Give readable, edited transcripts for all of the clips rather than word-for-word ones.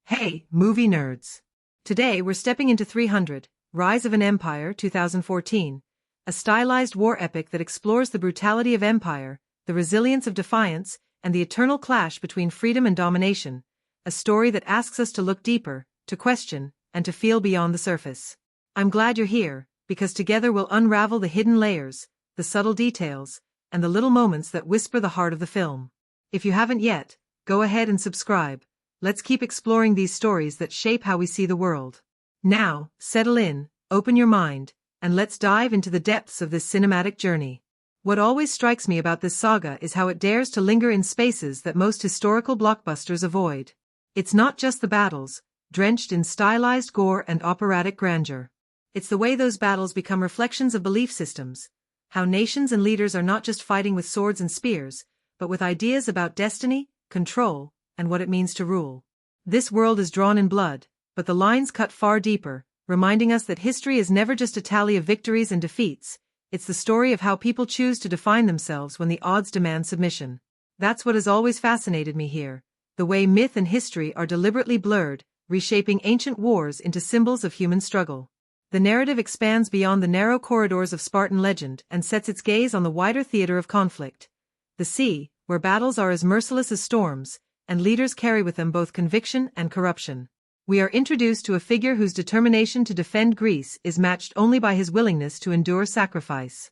Hey, movie nerds! Today we're stepping into 300, Rise of an Empire 2014, a stylized war epic that explores the brutality of empire, the resilience of defiance, and the eternal clash between freedom and domination, a story that asks us to look deeper, to question, and to feel beyond the surface. I'm glad you're here, because together we'll unravel the hidden layers, the subtle details, and the little moments that whisper the heart of the film. If you haven't yet, go ahead and subscribe. Let's keep exploring these stories that shape how we see the world. Now, settle in, open your mind, and let's dive into the depths of this cinematic journey. What always strikes me about this saga is how it dares to linger in spaces that most historical blockbusters avoid. It's not just the battles, drenched in stylized gore and operatic grandeur. It's the way those battles become reflections of belief systems, how nations and leaders are not just fighting with swords and spears, but with ideas about destiny, control, and what it means to rule. This world is drawn in blood, but the lines cut far deeper, reminding us that history is never just a tally of victories and defeats, it's the story of how people choose to define themselves when the odds demand submission. That's what has always fascinated me here, the way myth and history are deliberately blurred, reshaping ancient wars into symbols of human struggle. The narrative expands beyond the narrow corridors of Spartan legend and sets its gaze on the wider theater of conflict. The sea, where battles are as merciless as storms, and leaders carry with them both conviction and corruption. We are introduced to a figure whose determination to defend Greece is matched only by his willingness to endure sacrifice.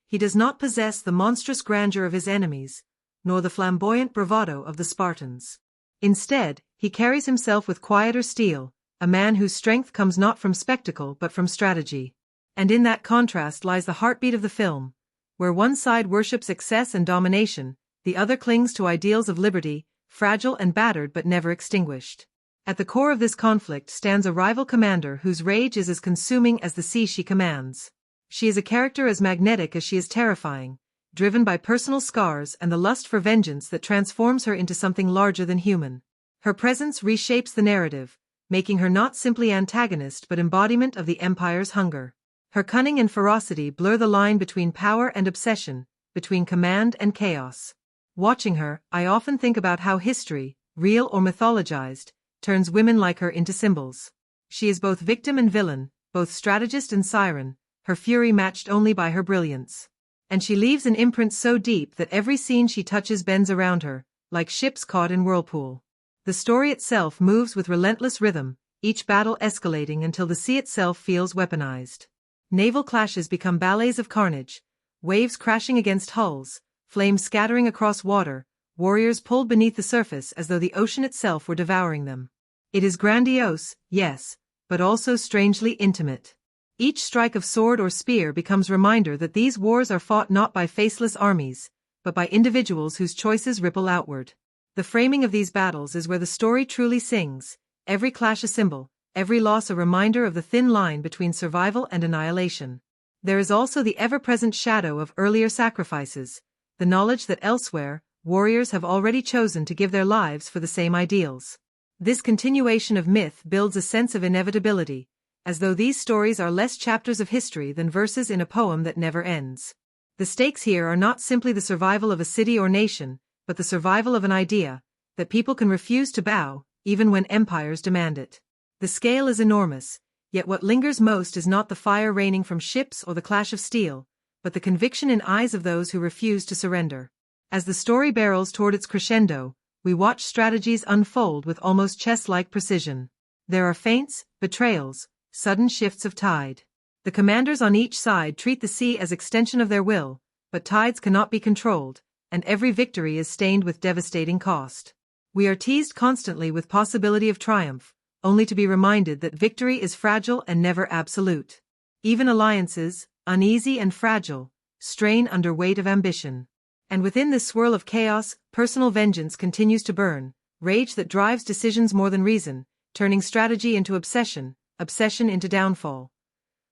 He does not possess the monstrous grandeur of his enemies, nor the flamboyant bravado of the Spartans. Instead, he carries himself with quieter steel, a man whose strength comes not from spectacle but from strategy. And in that contrast lies the heartbeat of the film, where one side worships excess and domination, the other clings to ideals of liberty, fragile and battered but never extinguished. At the core of this conflict stands a rival commander whose rage is as consuming as the sea she commands. She is a character as magnetic as she is terrifying, driven by personal scars and the lust for vengeance that transforms her into something larger than human. Her presence reshapes the narrative, making her not simply antagonist but embodiment of the Empire's hunger. Her cunning and ferocity blur the line between power and obsession, between command and chaos. Watching her, I often think about how history, real or mythologized, turns women like her into symbols. She is both victim and villain, both strategist and siren, her fury matched only by her brilliance. And she leaves an imprint so deep that every scene she touches bends around her, like ships caught in whirlpool. The story itself moves with relentless rhythm, each battle escalating until the sea itself feels weaponized. Naval clashes become ballets of carnage, waves crashing against hulls, flames scattering across water, warriors pulled beneath the surface as though the ocean itself were devouring them. It is grandiose, yes, but also strangely intimate. Each strike of sword or spear becomes reminder that these wars are fought not by faceless armies, but by individuals whose choices ripple outward. The framing of these battles is where the story truly sings, every clash a symbol, every loss a reminder of the thin line between survival and annihilation. There is also the ever-present shadow of earlier sacrifices, the knowledge that elsewhere, warriors have already chosen to give their lives for the same ideals. This continuation of myth builds a sense of inevitability, as though these stories are less chapters of history than verses in a poem that never ends. The stakes here are not simply the survival of a city or nation, but the survival of an idea, that people can refuse to bow, even when empires demand it. The scale is enormous, yet what lingers most is not the fire raining from ships or the clash of steel, but the conviction in eyes of those who refuse to surrender. As the story barrels toward its crescendo, we watch strategies unfold with almost chess-like precision. There are feints, betrayals, sudden shifts of tide. The commanders on each side treat the sea as extension of their will, but tides cannot be controlled, and every victory is stained with devastating cost. We are teased constantly with possibility of triumph, only to be reminded that victory is fragile and never absolute. Even alliances, uneasy and fragile, strain under weight of ambition. And within this swirl of chaos, personal vengeance continues to burn, rage that drives decisions more than reason, turning strategy into obsession, obsession into downfall.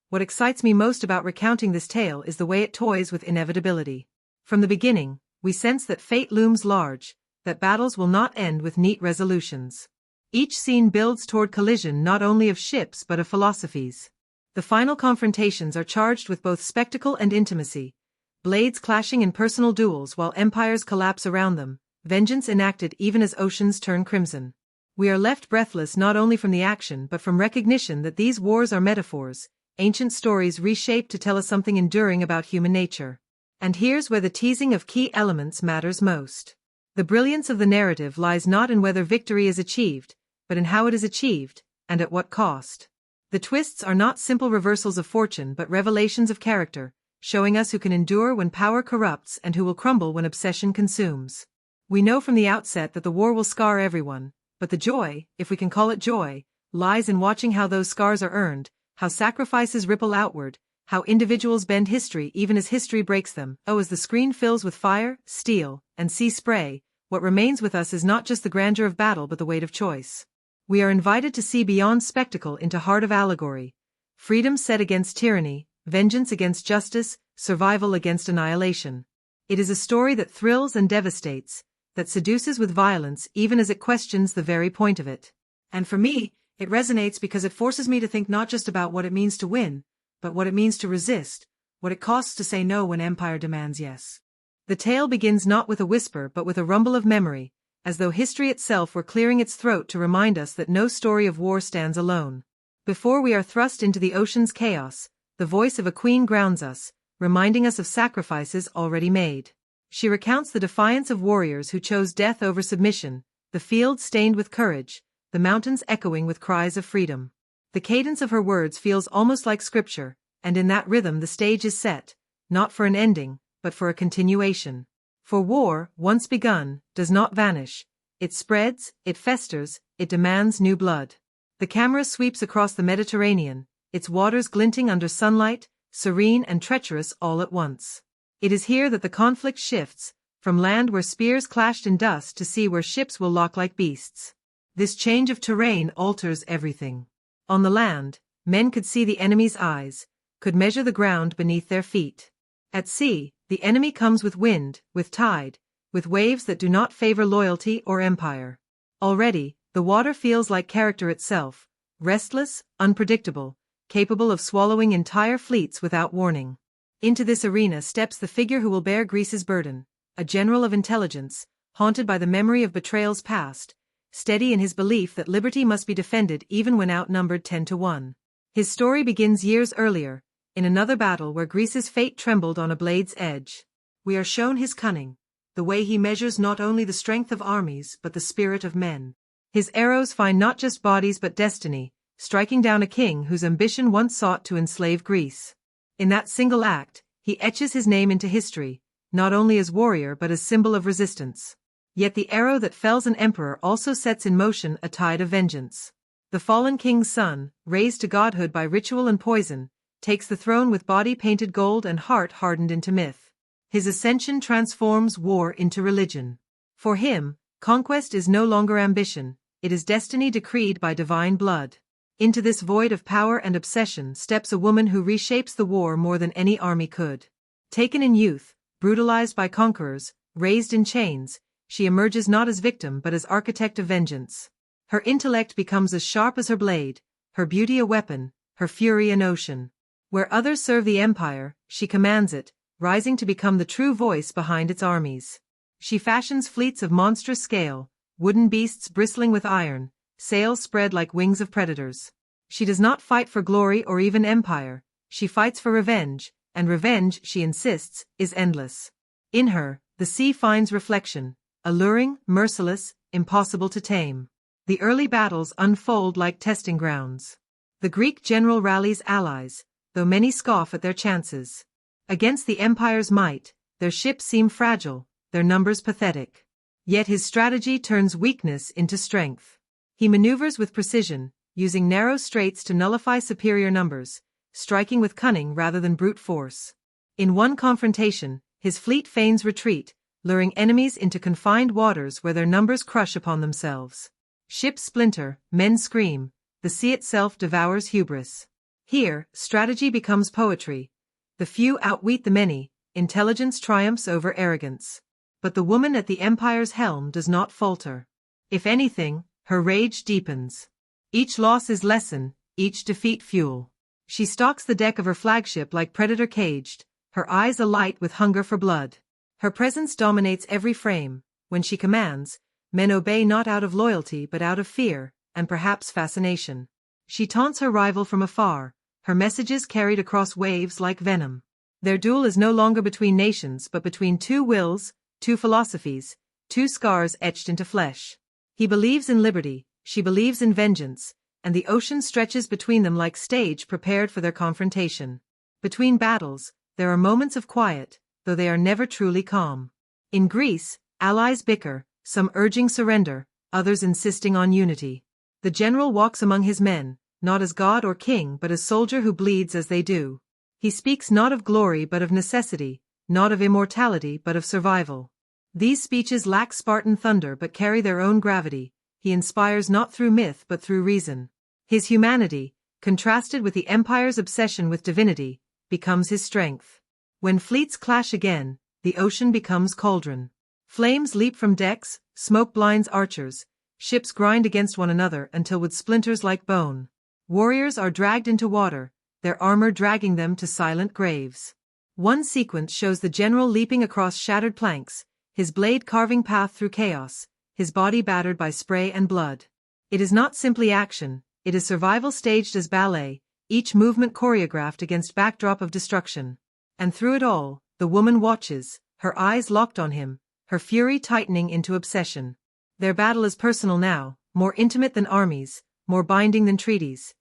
What excites me most about recounting this tale is the way it toys with inevitability. From the beginning, we sense that fate looms large, that battles will not end with neat resolutions. Each scene builds toward collision not only of ships but of philosophies. The final confrontations are charged with both spectacle and intimacy, blades clashing in personal duels while empires collapse around them, vengeance enacted even as oceans turn crimson. We are left breathless not only from the action but from recognition that these wars are metaphors, ancient stories reshaped to tell us something enduring about human nature. And here's where the teasing of key elements matters most. The brilliance of the narrative lies not in whether victory is achieved, but in how it is achieved, and at what cost. The twists are not simple reversals of fortune but revelations of character, showing us who can endure when power corrupts and who will crumble when obsession consumes. We know from the outset that the war will scar everyone, but the joy, if we can call it joy, lies in watching how those scars are earned, how sacrifices ripple outward, how individuals bend history even as history breaks them. Oh, as the screen fills with fire, steel, and sea spray, what remains with us is not just the grandeur of battle but the weight of choice. We are invited to see beyond spectacle into heart of allegory. Freedom set against tyranny, vengeance against justice, survival against annihilation. It is a story that thrills and devastates, that seduces with violence even as it questions the very point of it. And for me, it resonates because it forces me to think not just about what it means to win, but what it means to resist, what it costs to say no when empire demands yes. The tale begins not with a whisper but with a rumble of memory, as though history itself were clearing its throat to remind us that no story of war stands alone. Before we are thrust into the ocean's chaos, the voice of a queen grounds us, reminding us of sacrifices already made. She recounts the defiance of warriors who chose death over submission, the field stained with courage, the mountains echoing with cries of freedom. The cadence of her words feels almost like scripture, and in that rhythm the stage is set, not for an ending, but for a continuation. For war, once begun, does not vanish. It spreads, it festers, it demands new blood. The camera sweeps across the Mediterranean, its waters glinting under sunlight, serene and treacherous all at once. It is here that the conflict shifts, from land where spears clashed in dust to sea where ships will lock like beasts. This change of terrain alters everything. On the land, men could see the enemy's eyes, could measure the ground beneath their feet. At sea, the enemy comes with wind, with tide, with waves that do not favor loyalty or empire. Already, the water feels like character itself, restless, unpredictable, capable of swallowing entire fleets without warning. Into this arena steps the figure who will bear Greece's burden, a general of intelligence, haunted by the memory of betrayals past, steady in his belief that liberty must be defended even when outnumbered 10-1. His story begins years earlier, in another battle where Greece's fate trembled on a blade's edge. We are shown his cunning, the way he measures not only the strength of armies but the spirit of men. His arrows find not just bodies but destiny, striking down a king whose ambition once sought to enslave Greece. In that single act, he etches his name into history, not only as warrior but as symbol of resistance. Yet the arrow that fells an emperor also sets in motion a tide of vengeance. The fallen king's son, raised to godhood by ritual and poison, takes the throne with body painted gold and heart hardened into myth. His ascension transforms war into religion. For him, conquest is no longer ambition, it is destiny decreed by divine blood. Into this void of power and obsession steps a woman who reshapes the war more than any army could. Taken in youth, brutalized by conquerors, raised in chains, she emerges not as victim but as architect of vengeance. Her intellect becomes as sharp as her blade, her beauty a weapon, her fury an ocean. Where others serve the empire, she commands it, rising to become the true voice behind its armies. She fashions fleets of monstrous scale, wooden beasts bristling with iron, sails spread like wings of predators. She does not fight for glory or even empire, she fights for revenge, and revenge, she insists, is endless. In her, the sea finds reflection, alluring, merciless, impossible to tame. The early battles unfold like testing grounds. The Greek general rallies allies, though many scoff at their chances. Against the empire's might, their ships seem fragile, their numbers pathetic. Yet his strategy turns weakness into strength. He maneuvers with precision, using narrow straits to nullify superior numbers, striking with cunning rather than brute force. In one confrontation, his fleet feigns retreat, luring enemies into confined waters where their numbers crush upon themselves. Ships splinter, men scream, the sea itself devours hubris. Here, strategy becomes poetry. The few outwit the many, intelligence triumphs over arrogance. But the woman at the empire's helm does not falter. If anything, her rage deepens. Each loss is lesson, each defeat fuel. She stalks the deck of her flagship like predator caged, her eyes alight with hunger for blood. Her presence dominates every frame. When she commands, Men obey not out of loyalty but out of fear, and perhaps fascination. She taunts her rival from afar, her messages carried across waves like venom. Their duel is no longer between nations but between two wills, two philosophies, two scars etched into flesh. He believes in liberty, she believes in vengeance, and the ocean stretches between them like stage prepared for their confrontation. Between battles, there are moments of quiet, though they are never truly calm. In Greece, allies bicker, some urging surrender, others insisting on unity. The general walks among his men, not as god or king but as soldier who bleeds as they do. He speaks not of glory but of necessity, not of immortality but of survival. These speeches lack Spartan thunder but carry their own gravity. He inspires not through myth but through reason. His humanity, contrasted with the empire's obsession with divinity, becomes his strength. When fleets clash again, the ocean becomes cauldron. Flames leap from decks, smoke blinds archers, ships grind against one another until with splinters like bone. Warriors are dragged into water, their armor dragging them to silent graves. One sequence shows the general leaping across shattered planks, his blade carving path through chaos, his body battered by spray and blood. It is not simply action, it is survival staged as ballet, each movement choreographed against backdrop of destruction. And through it all, the woman watches, her eyes locked on him, her fury tightening into obsession. Their battle is personal now, more intimate than armies, more binding than treaties.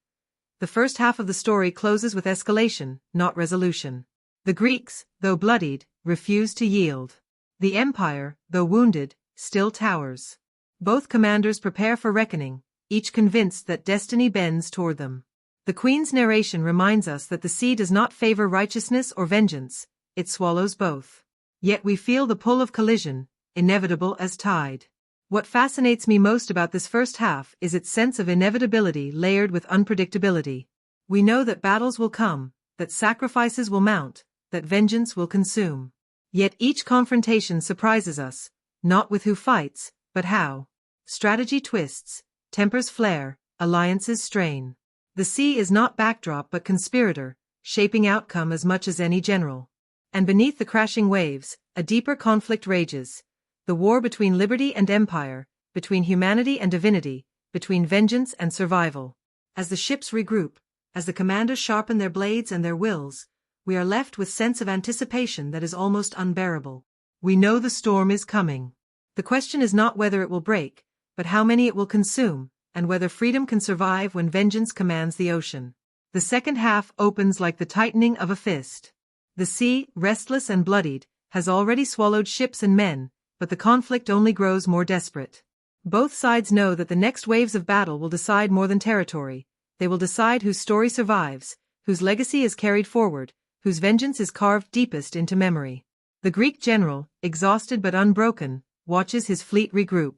The first half of the story closes with escalation, not resolution. The Greeks, though bloodied, refuse to yield. The Empire, though wounded, still towers. Both commanders prepare for reckoning, each convinced that destiny bends toward them. The Queen's narration reminds us that the sea does not favor righteousness or vengeance, it swallows both. Yet we feel the pull of collision, inevitable as tide. What fascinates me most about this first half is its sense of inevitability layered with unpredictability. We know that battles will come, that sacrifices will mount, that vengeance will consume. Yet each confrontation surprises us, not with who fights, but how. Strategy twists, tempers flare, alliances strain. The sea is not backdrop but conspirator, shaping outcome as much as any general. And beneath the crashing waves, a deeper conflict rages. The war between liberty and empire, between humanity and divinity, between vengeance and survival. As the ships regroup, as the commanders sharpen their blades and their wills, we are left with sense of anticipation that is almost unbearable. We know the storm is coming. The question is not whether it will break, but how many it will consume, and whether freedom can survive when vengeance commands the ocean. The second half opens like the tightening of a fist. The sea, restless and bloodied, has already swallowed ships and men, but the conflict only grows more desperate. Both sides know that the next waves of battle will decide more than territory. They will decide whose story survives, whose legacy is carried forward, whose vengeance is carved deepest into memory. The Greek general, exhausted but unbroken, watches his fleet regroup.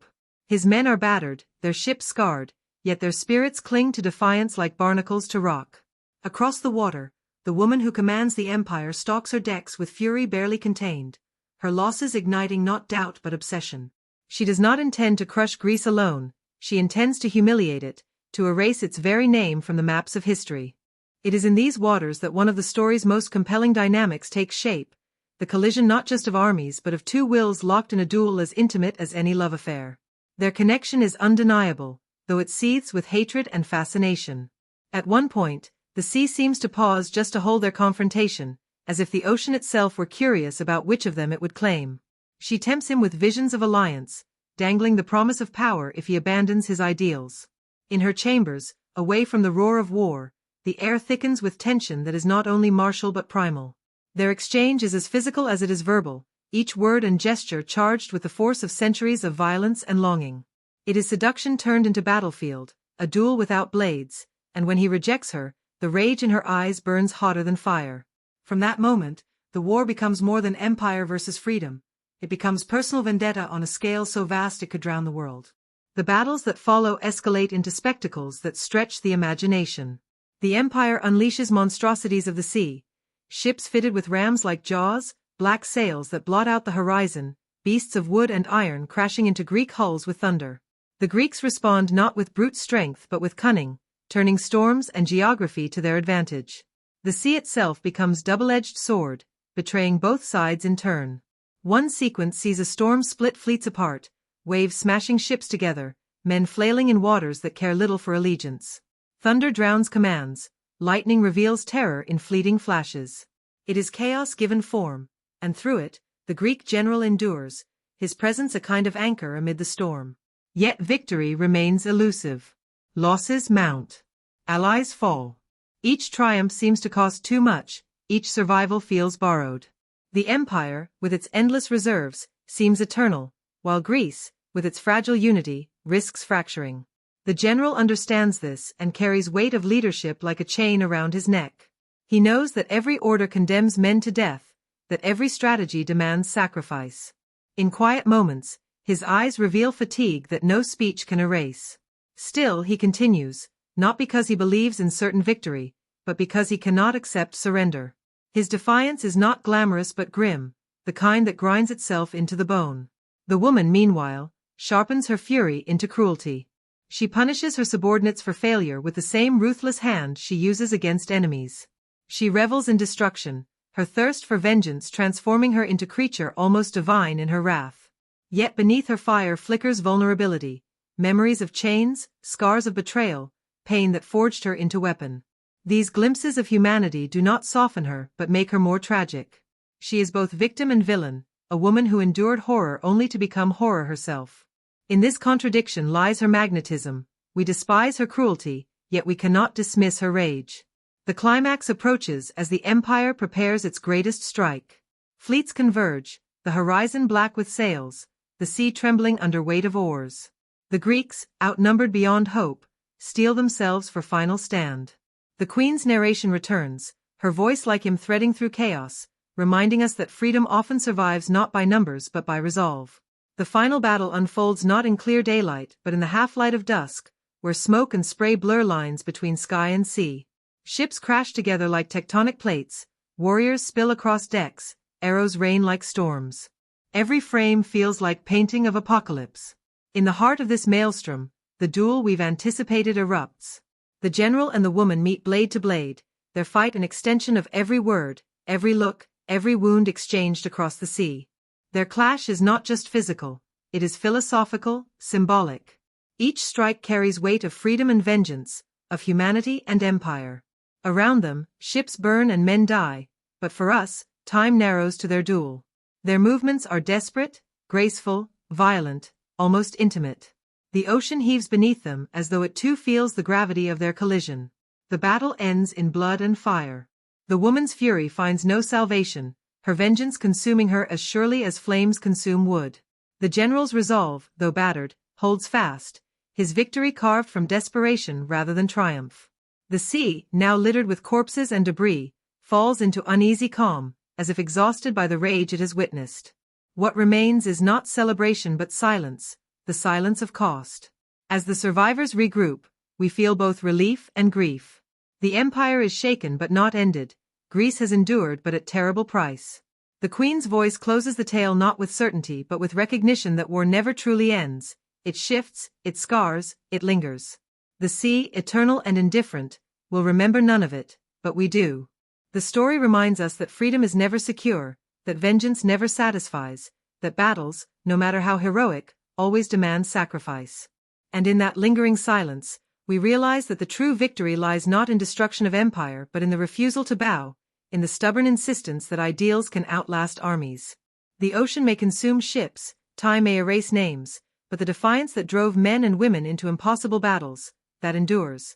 His men are battered, their ships scarred, yet their spirits cling to defiance like barnacles to rock. Across the water, the woman who commands the empire stalks her decks with fury barely contained, her losses igniting not doubt but obsession. She does not intend to crush Greece alone, she intends to humiliate it, to erase its very name from the maps of history. It is in these waters that one of the story's most compelling dynamics takes shape, the collision not just of armies but of two wills locked in a duel as intimate as any love affair. Their connection is undeniable, though it seethes with hatred and fascination. At one point, the sea seems to pause just to hold their confrontation, as if the ocean itself were curious about which of them it would claim. She tempts him with visions of alliance, dangling the promise of power if he abandons his ideals. In her chambers, away from the roar of war, the air thickens with tension that is not only martial but primal. Their exchange is as physical as it is verbal, each word and gesture charged with the force of centuries of violence and longing. It is seduction turned into battlefield, a duel without blades, and when he rejects her, the rage in her eyes burns hotter than fire. From that moment, the war becomes more than empire versus freedom. It becomes personal vendetta on a scale so vast it could drown the world. The battles that follow escalate into spectacles that stretch the imagination. The empire unleashes monstrosities of the sea, ships fitted with rams like jaws, black sails that blot out the horizon, beasts of wood and iron crashing into Greek hulls with thunder. The Greeks respond not with brute strength but with cunning, turning storms and geography to their advantage. The sea itself becomes double-edged sword, betraying both sides in turn. One sequence sees a storm split fleets apart, waves smashing ships together, men flailing in waters that care little for allegiance. Thunder drowns commands, lightning reveals terror in fleeting flashes. It is chaos given form, and through it, the Greek general endures, his presence a kind of anchor amid the storm. Yet victory remains elusive. Losses mount. Allies fall. Each triumph seems to cost too much, each survival feels borrowed. The empire, with its endless reserves, seems eternal, while Greece, with its fragile unity, risks fracturing. The general understands this and carries weight of leadership like a chain around his neck. He knows that every order condemns men to death, that every strategy demands sacrifice. In quiet moments, his eyes reveal fatigue that no speech can erase. Still he continues, not because he believes in certain victory, but because he cannot accept surrender. His defiance is not glamorous but grim, the kind that grinds itself into the bone. The woman, meanwhile, sharpens her fury into cruelty. She punishes her subordinates for failure with the same ruthless hand she uses against enemies. She revels in destruction, her thirst for vengeance transforming her into creature almost divine in her wrath. Yet beneath her fire flickers vulnerability, memories of chains, scars of betrayal, pain that forged her into weapon. These glimpses of humanity do not soften her but make her more tragic. She is both victim and villain, a woman who endured horror only to become horror herself. In this contradiction lies her magnetism. We despise her cruelty, yet we cannot dismiss her rage. The climax approaches as the empire prepares its greatest strike. Fleets converge, the horizon black with sails, the sea trembling under weight of oars. The Greeks, outnumbered beyond hope, steel themselves for final stand. The Queen's narration returns, her voice like him threading through chaos, reminding us that freedom often survives not by numbers but by resolve. The final battle unfolds not in clear daylight but in the half-light of dusk, where smoke and spray blur lines between sky and sea. Ships crash together like tectonic plates, warriors spill across decks, arrows rain like storms. Every frame feels like painting of apocalypse. In the heart of this maelstrom, the duel we've anticipated erupts. The general and the woman meet blade to blade, their fight an extension of every word, every look, every wound exchanged across the sea. Their clash is not just physical, it is philosophical, symbolic. Each strike carries weight of freedom and vengeance, of humanity and empire. Around them, ships burn and men die, but for us, time narrows to their duel. Their movements are desperate, graceful, violent, almost intimate. The ocean heaves beneath them as though it too feels the gravity of their collision. The battle ends in blood and fire. The woman's fury finds no salvation, her vengeance consuming her as surely as flames consume wood. The general's resolve, though battered, holds fast, his victory carved from desperation rather than triumph. The sea, now littered with corpses and debris, falls into uneasy calm, as if exhausted by the rage it has witnessed. What remains is not celebration but silence, the silence of cost. As the survivors regroup, we feel both relief and grief. The empire is shaken but not ended. Greece has endured but at terrible price. The Queen's voice closes the tale not with certainty but with recognition that war never truly ends. It shifts, it scars, it lingers. The sea, eternal and indifferent, will remember none of it, but we do. The story reminds us that freedom is never secure, that vengeance never satisfies, that battles, no matter how heroic, always demand sacrifice. And in that lingering silence, we realize that the true victory lies not in destruction of empire but in the refusal to bow, in the stubborn insistence that ideals can outlast armies. The ocean may consume ships, time may erase names, but the defiance that drove men and women into impossible battles, that endures.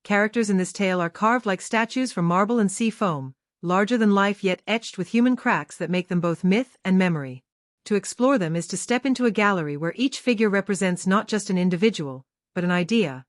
Characters in this tale are carved like statues from marble and sea foam, larger than life yet etched with human cracks that make them both myth and memory. To explore them is to step into a gallery where each figure represents not just an individual, but an idea.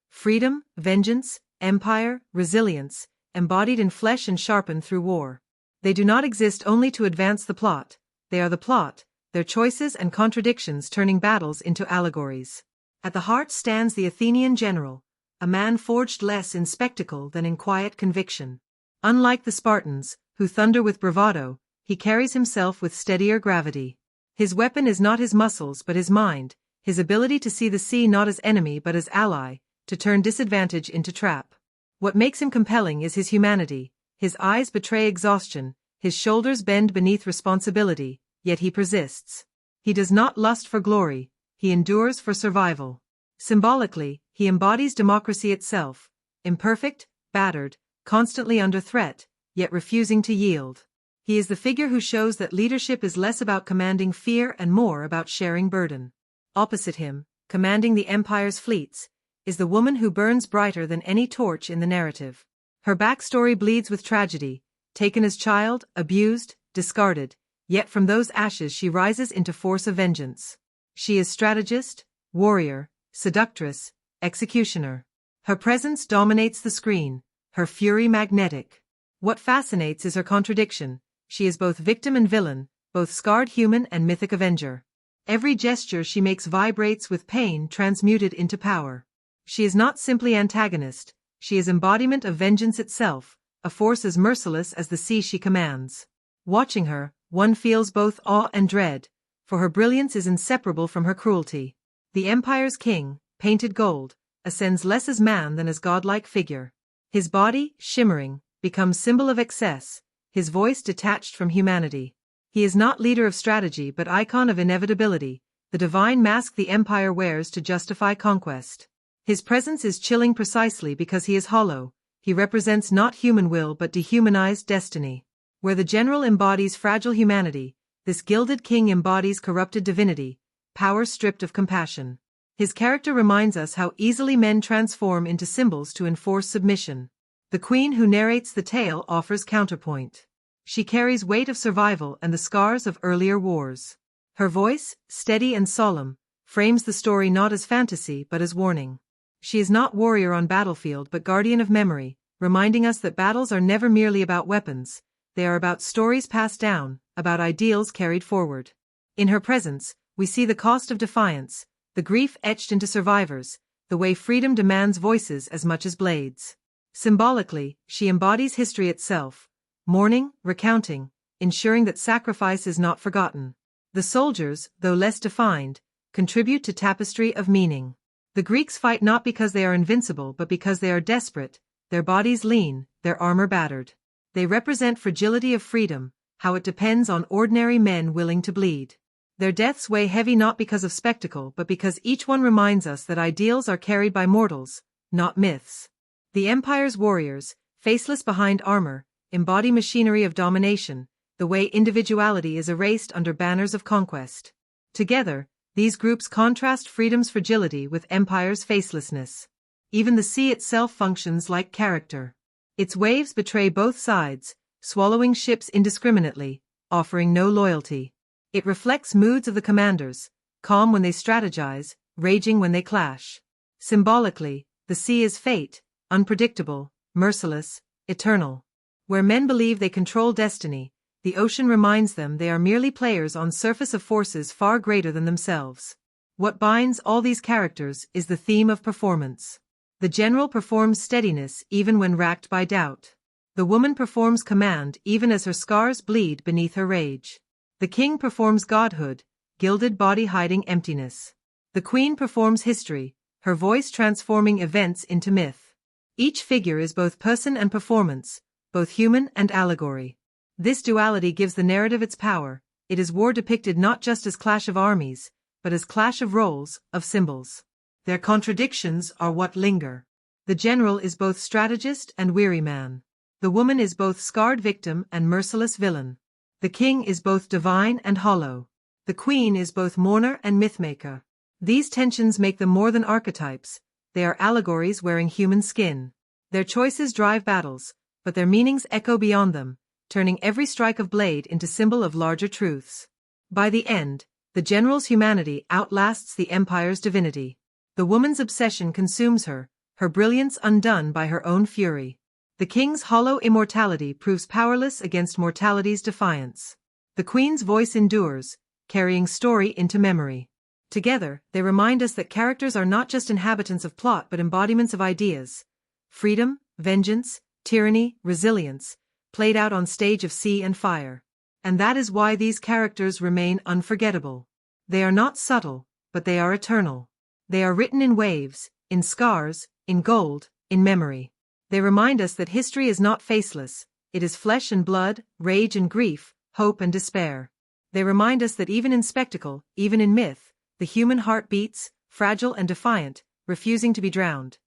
Freedom, vengeance, empire, resilience, embodied in flesh and sharpened through war. They do not exist only to advance the plot, they are the plot, their choices and contradictions turning battles into allegories. At the heart stands the Athenian general, a man forged less in spectacle than in quiet conviction. Unlike the Spartans, who thunder with bravado, he carries himself with steadier gravity. His weapon is not his muscles but his mind, his ability to see the sea not as enemy but as ally, to turn disadvantage into trap. What makes him compelling is his humanity. His eyes betray exhaustion, his shoulders bend beneath responsibility, yet he persists. He does not lust for glory, he endures for survival. Symbolically, he embodies democracy itself, imperfect, battered, constantly under threat, yet refusing to yield. He is the figure who shows that leadership is less about commanding fear and more about sharing burden. Opposite him, commanding the Empire's fleets, is the woman who burns brighter than any torch in the narrative. Her backstory bleeds with tragedy, taken as child, abused, discarded, yet from those ashes she rises into force of vengeance. She is strategist, warrior, seductress, executioner. Her presence dominates the screen, her fury magnetic. What fascinates is her contradiction. She is both victim and villain, both scarred human and mythic avenger. Every gesture she makes vibrates with pain transmuted into power. She is not simply antagonist, she is embodiment of vengeance itself, a force as merciless as the sea she commands. Watching her, one feels both awe and dread, for her brilliance is inseparable from her cruelty. The Empire's king, painted gold, ascends less as man than as godlike figure. His body, shimmering, becomes symbol of excess, his voice detached from humanity. He is not leader of strategy but icon of inevitability, the divine mask the Empire wears to justify conquest. His presence is chilling precisely because he is hollow. He represents not human will but dehumanized destiny. Where the general embodies fragile humanity, this gilded king embodies corrupted divinity, power stripped of compassion. His character reminds us how easily men transform into symbols to enforce submission. The queen who narrates the tale offers counterpoint. She carries weight of survival and the scars of earlier wars. Her voice, steady and solemn, frames the story not as fantasy but as warning. She is not warrior on battlefield but guardian of memory, reminding us that battles are never merely about weapons, they are about stories passed down, about ideals carried forward. In her presence, we see the cost of defiance, the grief etched into survivors, the way freedom demands voices as much as blades. Symbolically, she embodies history itself, mourning, recounting, ensuring that sacrifice is not forgotten. The soldiers, though less defined, contribute to tapestry of meaning. The Greeks fight not because they are invincible but because they are desperate, their bodies lean, their armor battered. They represent fragility of freedom, how it depends on ordinary men willing to bleed. Their deaths weigh heavy not because of spectacle but because each one reminds us that ideals are carried by mortals, not myths. The Empire's warriors, faceless behind armor, embody machinery of domination, the way individuality is erased under banners of conquest. Together, these groups contrast freedom's fragility with empire's facelessness. Even the sea itself functions like character. Its waves betray both sides, swallowing ships indiscriminately, offering no loyalty. It reflects moods of the commanders, calm when they strategize, raging when they clash. Symbolically, the sea is fate, unpredictable, merciless, eternal. Where men believe they control destiny, the ocean reminds them they are merely players on surface of forces far greater than themselves. What binds all these characters is the theme of performance. The general performs steadiness even when racked by doubt. The woman performs command even as her scars bleed beneath her rage. The king performs godhood, gilded body hiding emptiness. The queen performs history, her voice transforming events into myth. Each figure is both person and performance, both human and allegory. This duality gives the narrative its power. It is war depicted not just as clash of armies, but as clash of roles, of symbols. Their contradictions are what linger. The general is both strategist and weary man. The woman is both scarred victim and merciless villain. The king is both divine and hollow. The queen is both mourner and mythmaker. These tensions make them more than archetypes. They are allegories wearing human skin. Their choices drive battles, but their meanings echo beyond them, turning every strike of blade into symbol of larger truths. By the end, the general's humanity outlasts the empire's divinity. The woman's obsession consumes her, her brilliance undone by her own fury. The king's hollow immortality proves powerless against mortality's defiance. The queen's voice endures, carrying story into memory. Together, they remind us that characters are not just inhabitants of plot but embodiments of ideas. Freedom, vengeance, tyranny, resilience, played out on stage of sea and fire. And that is why these characters remain unforgettable. They are not subtle, but they are eternal. They are written in waves, in scars, in gold, in memory. They remind us that history is not faceless, it is flesh and blood, rage and grief, hope and despair. They remind us that even in spectacle, even in myth, The human heart beats, fragile and defiant, refusing to be drowned.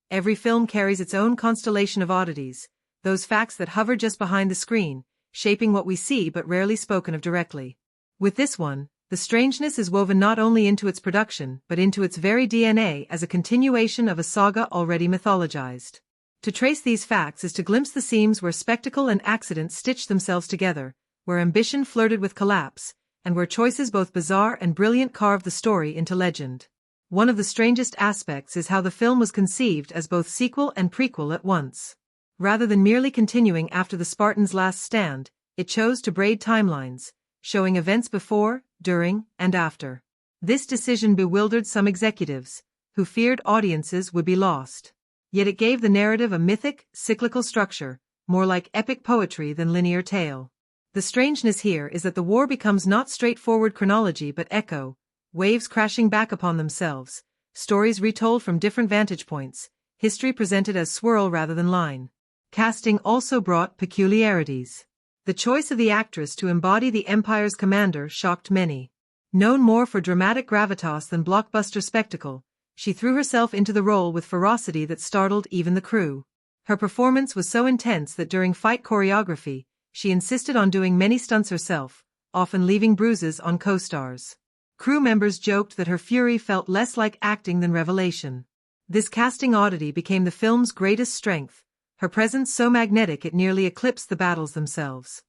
Every film carries its own constellation of oddities, those facts that hover just behind the screen, shaping what we see but rarely spoken of directly. With this one, the strangeness is woven not only into its production but into its very DNA as a continuation of a saga already mythologized. To trace these facts is to glimpse the seams where spectacle and accident stitched themselves together, where ambition flirted with collapse, and where choices both bizarre and brilliant carved the story into legend. One of the strangest aspects is how the film was conceived as both sequel and prequel at once. Rather than merely continuing after the Spartans' last stand, it chose to braid timelines, showing events before, during, and after. This decision bewildered some executives, who feared audiences would be lost. Yet it gave the narrative a mythic, cyclical structure, more like epic poetry than linear tale. The strangeness here is that the war becomes not straightforward chronology but echo, waves crashing back upon themselves, stories retold from different vantage points, history presented as swirl rather than line. Casting also brought peculiarities. The choice of the actress to embody the Empire's commander shocked many. Known more for dramatic gravitas than blockbuster spectacle, she threw herself into the role with ferocity that startled even the crew. Her performance was so intense that during fight choreography, she insisted on doing many stunts herself, often leaving bruises on co-stars. Crew members joked that her fury felt less like acting than revelation. This casting oddity became the film's greatest strength, her presence so magnetic it nearly eclipsed the battles themselves.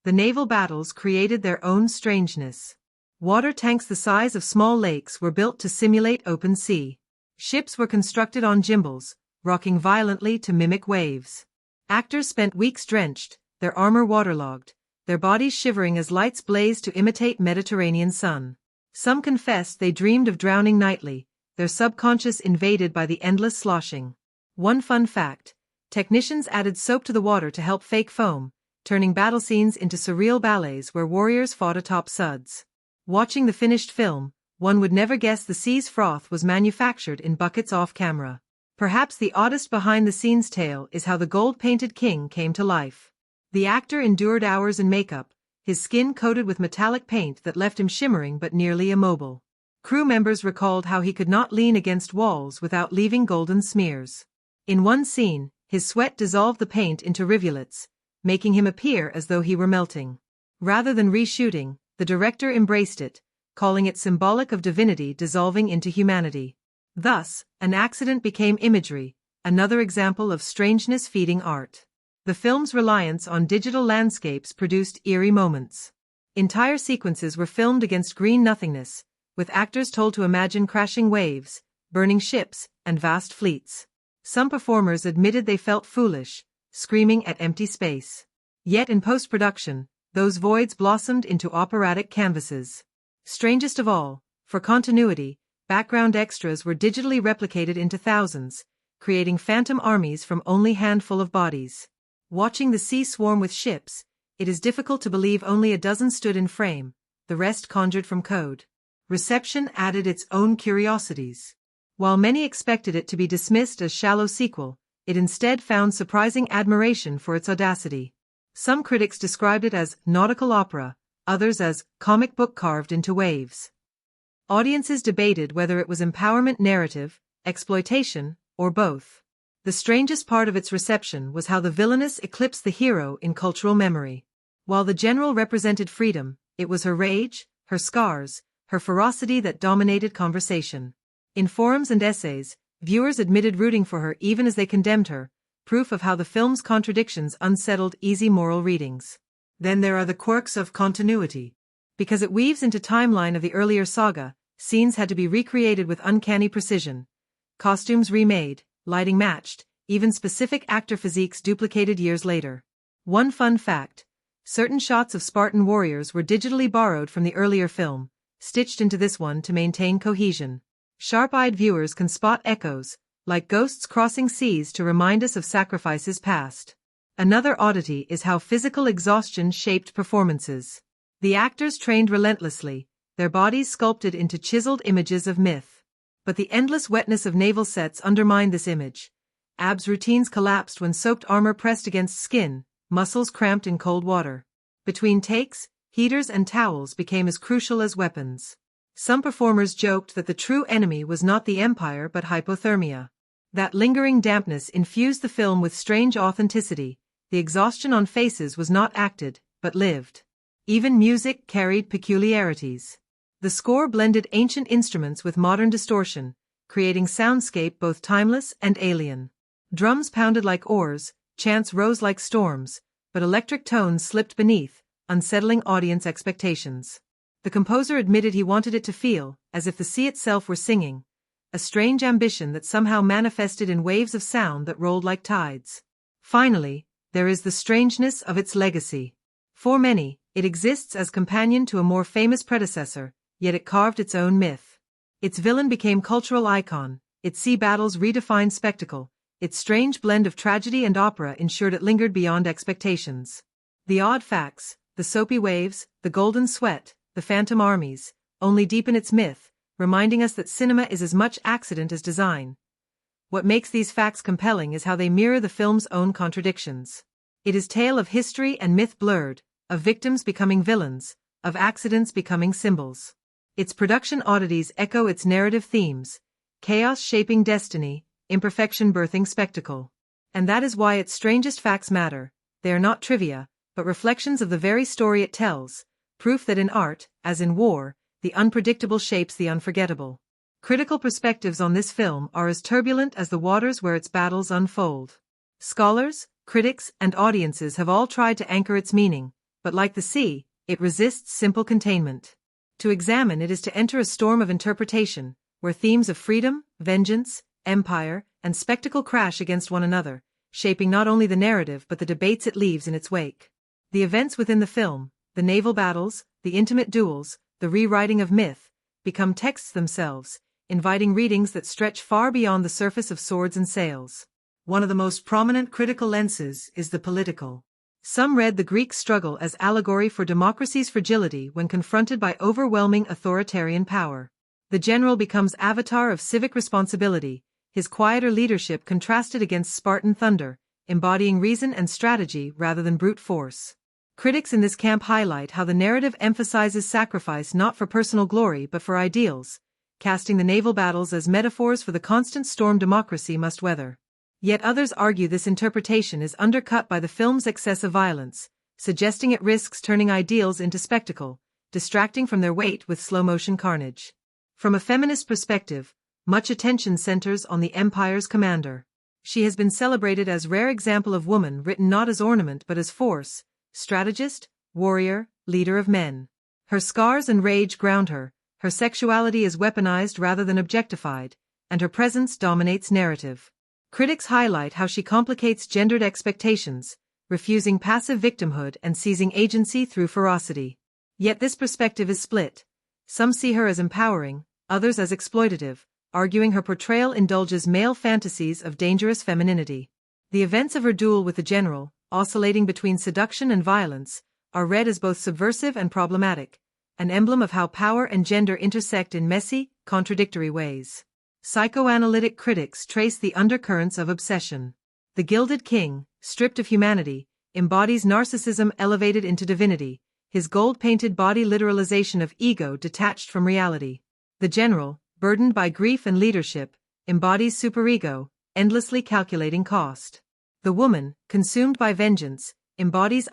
The naval battles created their own strangeness. Water tanks the size of small lakes were built to simulate open sea. Ships were constructed on gimbals, rocking violently to mimic waves. Actors spent weeks drenched, their armor waterlogged, their bodies shivering as lights blazed to imitate Mediterranean sun. Some confessed they dreamed of drowning nightly, their subconscious invaded by the endless sloshing. One fun fact: technicians added soap to the water to help fake foam, turning battle scenes into surreal ballets where warriors fought atop suds. Watching the finished film, one would never guess the sea's froth was manufactured in buckets off-camera. Perhaps the oddest behind-the-scenes tale is how the gold-painted king came to life. The actor endured hours in makeup, his skin coated with metallic paint that left him shimmering but nearly immobile. Crew members recalled how he could not lean against walls without leaving golden smears. In one scene, his sweat dissolved the paint into rivulets, making him appear as though he were melting. Rather than reshooting, the director embraced it, calling it symbolic of divinity dissolving into humanity. Thus, an accident became imagery, another example of strangeness feeding art. The film's reliance on digital landscapes produced eerie moments. Entire sequences were filmed against green nothingness, with actors told to imagine crashing waves, burning ships, and vast fleets. Some performers admitted they felt foolish, screaming at empty space. Yet in post-production, those voids blossomed into operatic canvases. Strangest of all, for continuity, background extras were digitally replicated into thousands, creating phantom armies from only a handful of bodies. Watching the sea swarm with ships, it is difficult to believe only a dozen stood in frame, the rest conjured from code. Reception added its own curiosities. While many expected it to be dismissed as shallow sequel, it instead found surprising admiration for its audacity. Some critics described it as nautical opera, others as comic book carved into waves. Audiences debated whether it was empowerment narrative, exploitation, or both. The strangest part of its reception was how the villainess eclipsed the hero in cultural memory. While the general represented freedom, it was her rage, her scars, her ferocity that dominated conversation. In forums and essays, viewers admitted rooting for her even as they condemned her, proof of how the film's contradictions unsettled easy moral readings. Then there are the quirks of continuity. Because it weaves into timeline of the earlier saga, scenes had to be recreated with uncanny precision. Costumes remade, lighting matched, even specific actor physiques duplicated years later. One fun fact: certain shots of Spartan warriors were digitally borrowed from the earlier film, stitched into this one to maintain cohesion. Sharp-eyed viewers can spot echoes, like ghosts crossing seas to remind us of sacrifices past. Another oddity is how physical exhaustion shaped performances. The actors trained relentlessly, their bodies sculpted into chiseled images of myth. But the endless wetness of naval sets undermined this image. Abs routines collapsed when soaked armor pressed against skin, muscles cramped in cold water. Between takes, heaters and towels became as crucial as weapons. Some performers joked that the true enemy was not the Empire but hypothermia. That lingering dampness infused the film with strange authenticity. The exhaustion on faces was not acted, but lived. Even music carried peculiarities. The score blended ancient instruments with modern distortion, creating soundscape both timeless and alien. Drums pounded like oars, chants rose like storms, but electric tones slipped beneath, unsettling audience expectations. The composer admitted he wanted it to feel as if the sea itself were singing, a strange ambition that somehow manifested in waves of sound that rolled like tides. Finally, there is the strangeness of its legacy. For many, it exists as companion to a more famous predecessor, yet it carved its own myth. Its villain became cultural icon, its sea battles redefined spectacle, its strange blend of tragedy and opera ensured it lingered beyond expectations. The odd facts, the soapy waves, the golden sweat, the phantom armies, only deepen its myth, reminding us that cinema is as much accident as design. What makes these facts compelling is how they mirror the film's own contradictions. It is a tale of history and myth blurred, of victims becoming villains, of accidents becoming symbols. Its production oddities echo its narrative themes, chaos shaping destiny, imperfection birthing spectacle. And that is why its strangest facts matter. They are not trivia, but reflections of the very story it tells, proof that in art, as in war, the unpredictable shapes the unforgettable. Critical perspectives on this film are as turbulent as the waters where its battles unfold. Scholars, critics, and audiences have all tried to anchor its meaning, but like the sea, it resists simple containment. To examine it is to enter a storm of interpretation, where themes of freedom, vengeance, empire, and spectacle crash against one another, shaping not only the narrative but the debates it leaves in its wake. The events within the film, the naval battles, the intimate duels, the rewriting of myth, become texts themselves, inviting readings that stretch far beyond the surface of swords and sails. One of the most prominent critical lenses is the political. Some read the Greek struggle as allegory for democracy's fragility when confronted by overwhelming authoritarian power. The general becomes avatar of civic responsibility, his quieter leadership contrasted against Spartan thunder, embodying reason and strategy rather than brute force. Critics in this camp highlight how the narrative emphasizes sacrifice not for personal glory but for ideals, casting the naval battles as metaphors for the constant storm democracy must weather. Yet others argue this interpretation is undercut by the film's excessive violence, suggesting it risks turning ideals into spectacle, distracting from their weight with slow-motion carnage. From a feminist perspective, much attention centers on the Empire's commander. She has been celebrated as a rare example of woman written not as ornament but as force, strategist, warrior, leader of men. Her scars and rage ground her sexuality is weaponized rather than objectified, and her presence dominates narrative. Critics highlight how she complicates gendered expectations, refusing passive victimhood and seizing agency through ferocity. Yet this perspective is split. Some see her as empowering, others as exploitative, arguing her portrayal indulges male fantasies of dangerous femininity. The events of her duel with the general, oscillating between seduction and violence, are read as both subversive and problematic, an emblem of how power and gender intersect in messy, contradictory ways. Psychoanalytic critics trace the undercurrents of obsession. The Gilded King, stripped of humanity, embodies narcissism elevated into divinity, his gold-painted body literalization of ego detached from reality. The general, burdened by grief and leadership, embodies superego, endlessly calculating cost. The woman, consumed by vengeance, embodies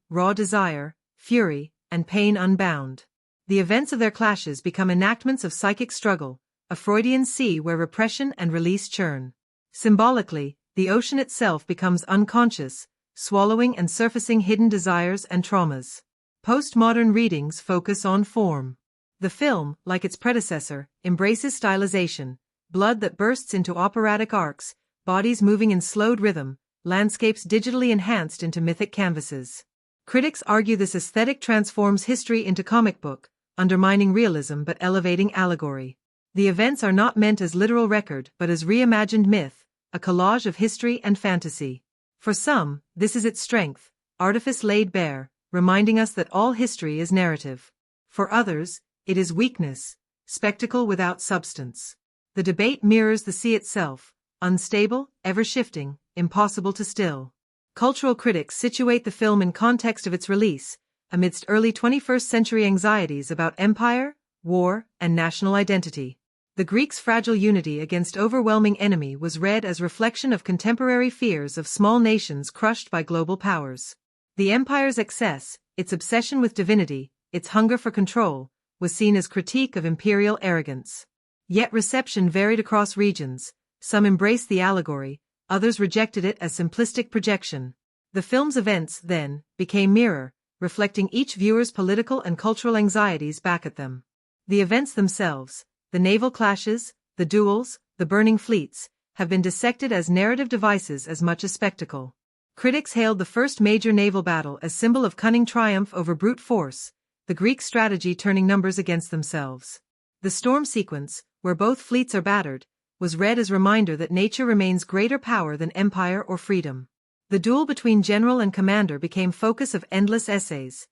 raw desire, fury, and pain unbound. The events of their clashes become enactments of psychic struggle, a Freudian sea where repression and release churn. Symbolically, the ocean itself becomes unconscious, swallowing and surfacing hidden desires and traumas. Postmodern readings focus on form. The film, like its predecessor, embraces stylization, blood that bursts into operatic arcs, bodies moving in slowed rhythm, landscapes digitally enhanced into mythic canvases. Critics argue this aesthetic transforms history into comic book, undermining realism but elevating allegory. The events are not meant as literal record but as reimagined myth, a collage of history and fantasy. For some, this is its strength, artifice laid bare, reminding us that all history is narrative. For others, it is weakness, spectacle without substance. The debate mirrors the sea itself, unstable, ever-shifting, impossible to still. Cultural critics situate the film in context of its release, amidst early 21st century anxieties about empire, war, and national identity. The Greeks' fragile unity against overwhelming enemy was read as reflection of contemporary fears of small nations crushed by global powers. The empire's excess, its obsession with divinity, its hunger for control, was seen as critique of imperial arrogance. Yet reception varied across regions. Some embraced the allegory, others rejected it as simplistic projection. The film's events, then, became mirror, reflecting each viewer's political and cultural anxieties back at them. The events themselves, the naval clashes, the duels, the burning fleets, have been dissected as narrative devices as much as spectacle. Critics hailed the first major naval battle as symbol of cunning triumph over brute force, the Greek strategy turning numbers against themselves. The storm sequence, where both fleets are battered, was read as reminder that nature remains greater power than empire or freedom. The duel between general and commander became focus of endless essays.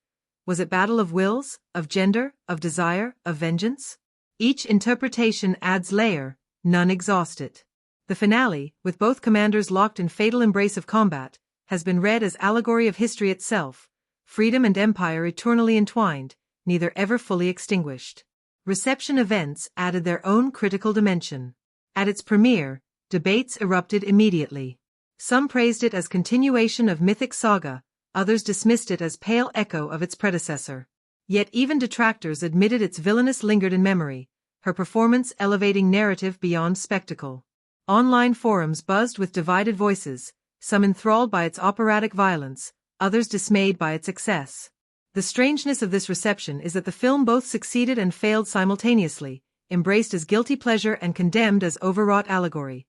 Was it battle of wills, of gender, of desire, of vengeance? Each interpretation adds layer, none exhaust it. The finale, with both commanders locked in fatal embrace of combat, has been read as allegory of history itself, freedom and empire eternally entwined, neither ever fully extinguished. Reception events added their own critical dimension. At its premiere, debates erupted immediately. Some praised it as continuation of mythic saga, others dismissed it as pale echo of its predecessor. Yet even detractors admitted its villainess lingered in memory, her performance elevating narrative beyond spectacle. Online forums buzzed with divided voices, some enthralled by its operatic violence, others dismayed by its excess. The strangeness of this reception is that the film both succeeded and failed simultaneously, embraced as guilty pleasure and condemned as overwrought allegory.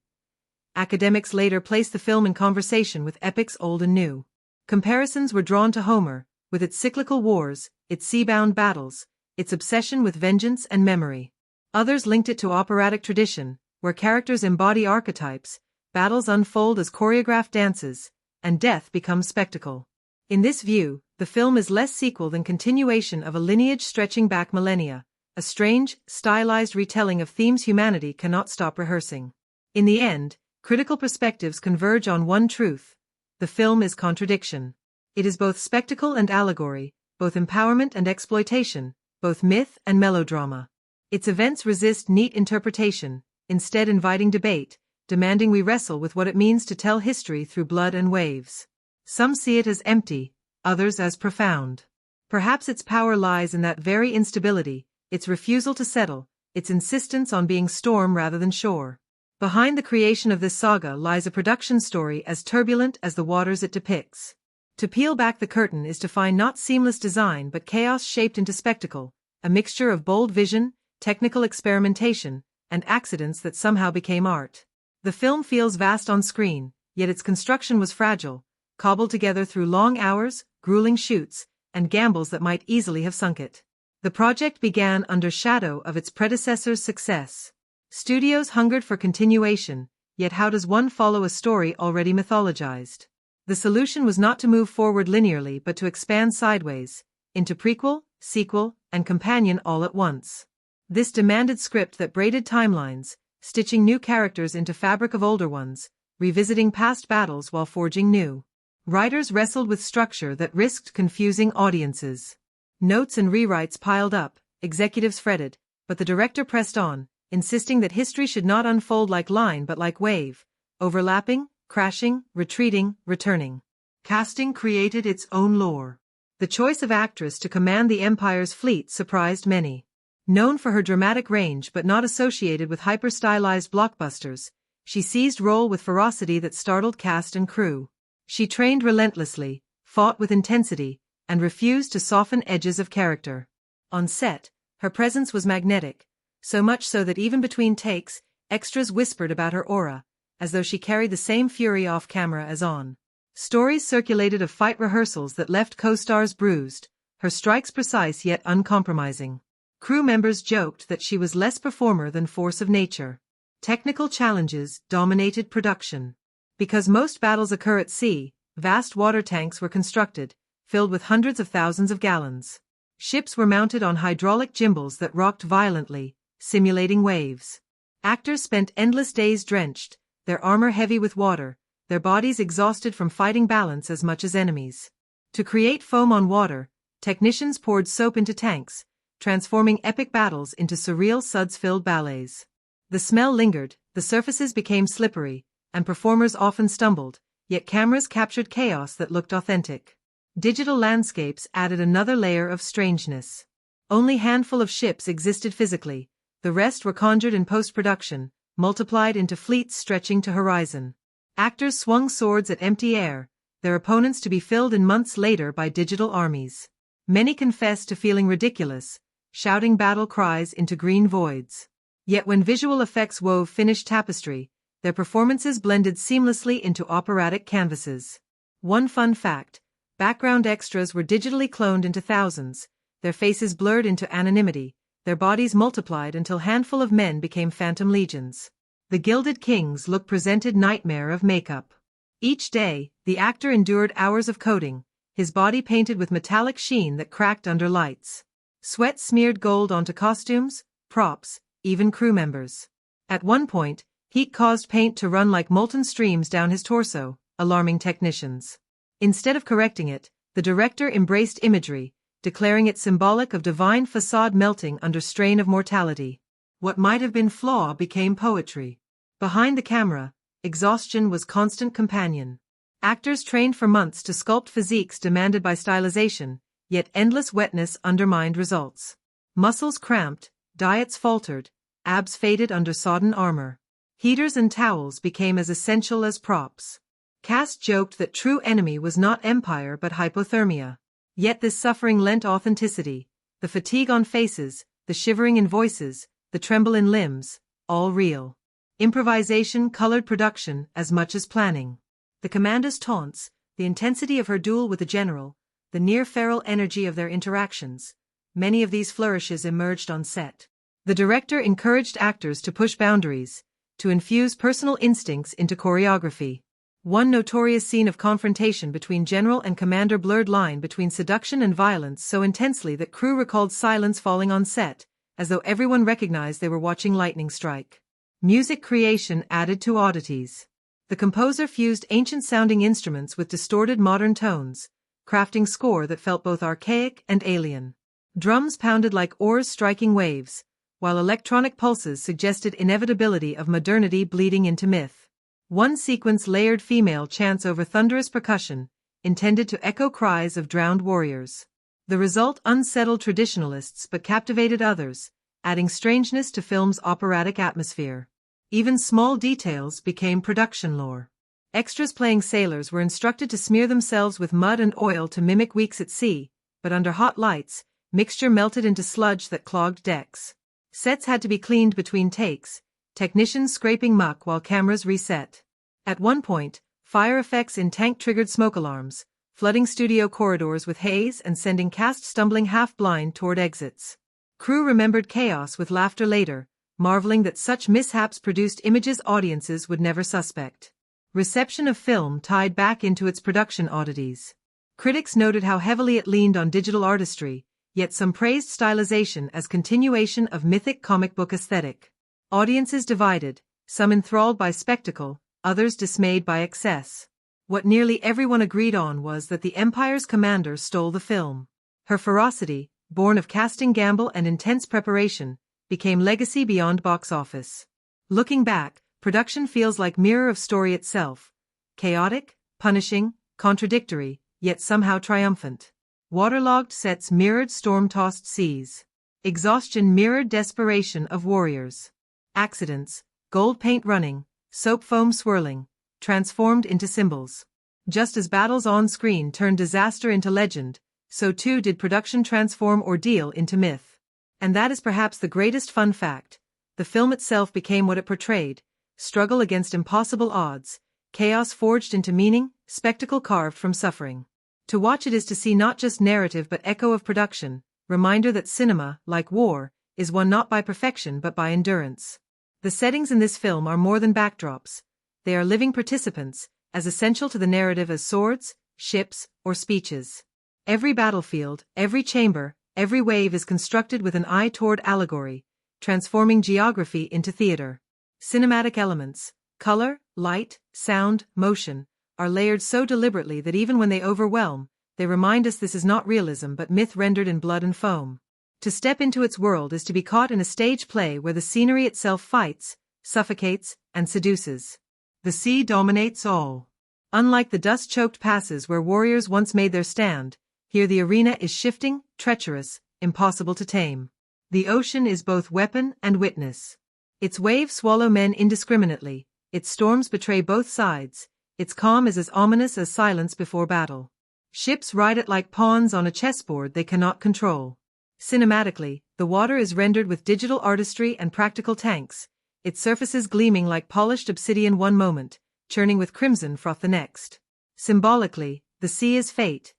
Academics later placed the film in conversation with epics old and new. Comparisons were drawn to Homer, with its cyclical wars, its sea-bound battles, its obsession with vengeance and memory. Others linked it to operatic tradition, where characters embody archetypes, battles unfold as choreographed dances, and death becomes spectacle. In this view, the film is less sequel than continuation of a lineage stretching back millennia, a strange, stylized retelling of themes humanity cannot stop rehearsing. In the end, critical perspectives converge on one truth: the film is contradiction. It is both spectacle and allegory, both empowerment and exploitation, both myth and melodrama. Its events resist neat interpretation, instead inviting debate, demanding we wrestle with what it means to tell history through blood and waves. Some see it as empty, others as profound. Perhaps its power lies in that very instability, its refusal to settle, its insistence on being storm rather than shore. Behind the creation of this saga lies a production story as turbulent as the waters it depicts. To peel back the curtain is to find not seamless design but chaos shaped into spectacle, a mixture of bold vision, technical experimentation, and accidents that somehow became art. The film feels vast on screen, yet its construction was fragile, cobbled together through long hours, grueling shoots, and gambles that might easily have sunk it. The project began under shadow of its predecessor's success. Studios hungered for continuation, yet how does one follow a story already mythologized? The solution was not to move forward linearly but to expand sideways, into prequel, sequel, and companion all at once. This demanded script that braided timelines, stitching new characters into fabric of older ones, revisiting past battles while forging new. Writers wrestled with structure that risked confusing audiences. Notes and rewrites piled up, executives fretted, but the director pressed on, insisting that history should not unfold like line but like wave, overlapping, crashing, retreating, returning. Casting created its own lore. The choice of actress to command the Empire's fleet surprised many. Known for her dramatic range but not associated with hyper-stylized blockbusters, she seized role with ferocity that startled cast and crew. She trained relentlessly, fought with intensity, and refused to soften edges of character. On set, her presence was magnetic, so much so that even between takes, extras whispered about her aura, as though she carried the same fury off camera as on. Stories circulated of fight rehearsals that left co-stars bruised, her strikes precise yet uncompromising. Crew members joked that she was less performer than force of nature. Technical challenges dominated production. Because most battles occur at sea, vast water tanks were constructed, filled with hundreds of thousands of gallons. Ships were mounted on hydraulic gimbals that rocked violently, simulating waves. Actors spent endless days drenched, their armor heavy with water, their bodies exhausted from fighting balance as much as enemies. To create foam on water, technicians poured soap into tanks, transforming epic battles into surreal suds-filled ballets. The smell lingered, the surfaces became slippery, and performers often stumbled, yet cameras captured chaos that looked authentic. Digital landscapes added another layer of strangeness. Only a handful of ships existed physically, the rest were conjured in post-production, multiplied into fleets stretching to horizon. Actors swung swords at empty air, their opponents to be filled in months later by digital armies. Many confessed to feeling ridiculous, shouting battle cries into green voids. Yet when visual effects wove finished tapestry, their performances blended seamlessly into operatic canvases. One fun fact: background extras were digitally cloned into thousands, their faces blurred into anonymity, their bodies multiplied until a handful of men became phantom legions. The Gilded King's look presented nightmare of makeup. Each day, the actor endured hours of coding, his body painted with metallic sheen that cracked under lights. Sweat smeared gold onto costumes, props, even crew members. At one point, heat caused paint to run like molten streams down his torso, alarming technicians. Instead of correcting it, the director embraced imagery, declaring it symbolic of divine facade melting under strain of mortality. What might have been flaw became poetry. Behind the camera, exhaustion was constant companion. Actors trained for months to sculpt physiques demanded by stylization, yet endless wetness undermined results. Muscles cramped, diets faltered, abs faded under sodden armor. Heaters and towels became as essential as props. Cast joked that true enemy was not empire but hypothermia. Yet this suffering lent authenticity, the fatigue on faces, the shivering in voices, the tremble in limbs, all real. Improvisation colored production as much as planning. The commander's taunts, the intensity of her duel with the general, the near-feral energy of their interactions, many of these flourishes emerged on set. The director encouraged actors to push boundaries, to infuse personal instincts into choreography. One notorious scene of confrontation between general and commander blurred line between seduction and violence so intensely that crew recalled silence falling on set, as though everyone recognized they were watching lightning strike. Music creation added to oddities. The composer fused ancient-sounding instruments with distorted modern tones, crafting score that felt both archaic and alien. Drums pounded like oars striking waves, while electronic pulses suggested inevitability of modernity bleeding into myth. One sequence layered female chants over thunderous percussion, intended to echo cries of drowned warriors. The result unsettled traditionalists but captivated others, adding strangeness to film's operatic atmosphere. Even small details became production lore. Extras playing sailors were instructed to smear themselves with mud and oil to mimic weeks at sea, but under hot lights, mixture melted into sludge that clogged decks. Sets had to be cleaned between takes, technicians scraping muck while cameras reset. At one point, fire effects in tank triggered smoke alarms, flooding studio corridors with haze and sending cast stumbling half-blind toward exits. Crew remembered chaos with laughter later, marveling that such mishaps produced images audiences would never suspect. Reception of film tied back into its production oddities. Critics noted how heavily it leaned on digital artistry, yet some praised stylization as continuation of mythic comic book aesthetic. Audiences divided, some enthralled by spectacle, others dismayed by excess. What nearly everyone agreed on was that the Empire's commander stole the film. Her ferocity, born of casting gamble and intense preparation, became legacy beyond box office. Looking back, production feels like mirror of story itself, chaotic, punishing, contradictory, yet somehow triumphant. Waterlogged sets mirrored storm-tossed seas. Exhaustion mirrored desperation of warriors. Accidents, gold paint running, soap foam swirling, transformed into symbols. Just as battles on screen turned disaster into legend, so too did production transform ordeal into myth. And that is perhaps the greatest fun fact. The film itself became what it portrayed: struggle against impossible odds, chaos forged into meaning, spectacle carved from suffering. To watch it is to see not just narrative but echo of production, reminder that cinema, like war, is won not by perfection but by endurance. The settings in this film are more than backdrops. They are living participants, as essential to the narrative as swords, ships, or speeches. Every battlefield, every chamber, every wave is constructed with an eye toward allegory, transforming geography into theater. Cinematic elements, color, light, sound, motion, are layered so deliberately that even when they overwhelm, they remind us this is not realism but myth rendered in blood and foam. To step into its world is to be caught in a stage play where the scenery itself fights, suffocates, and seduces. The sea dominates all. Unlike the dust-choked passes where warriors once made their stand, here the arena is shifting, treacherous, impossible to tame. The ocean is both weapon and witness. Its waves swallow men indiscriminately, its storms betray both sides, its calm is as ominous as silence before battle. Ships ride it like pawns on a chessboard they cannot control. Cinematically, the water is rendered with digital artistry and practical tanks, its surfaces gleaming like polished obsidian one moment, churning with crimson froth the next. Symbolically, the sea is fate.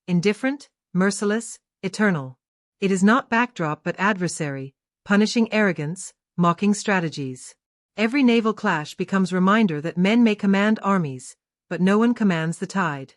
Indifferent, merciless, eternal. It is not backdrop but adversary, punishing arrogance, mocking strategies. Every naval clash becomes reminder that men may command armies, but no one commands the tide.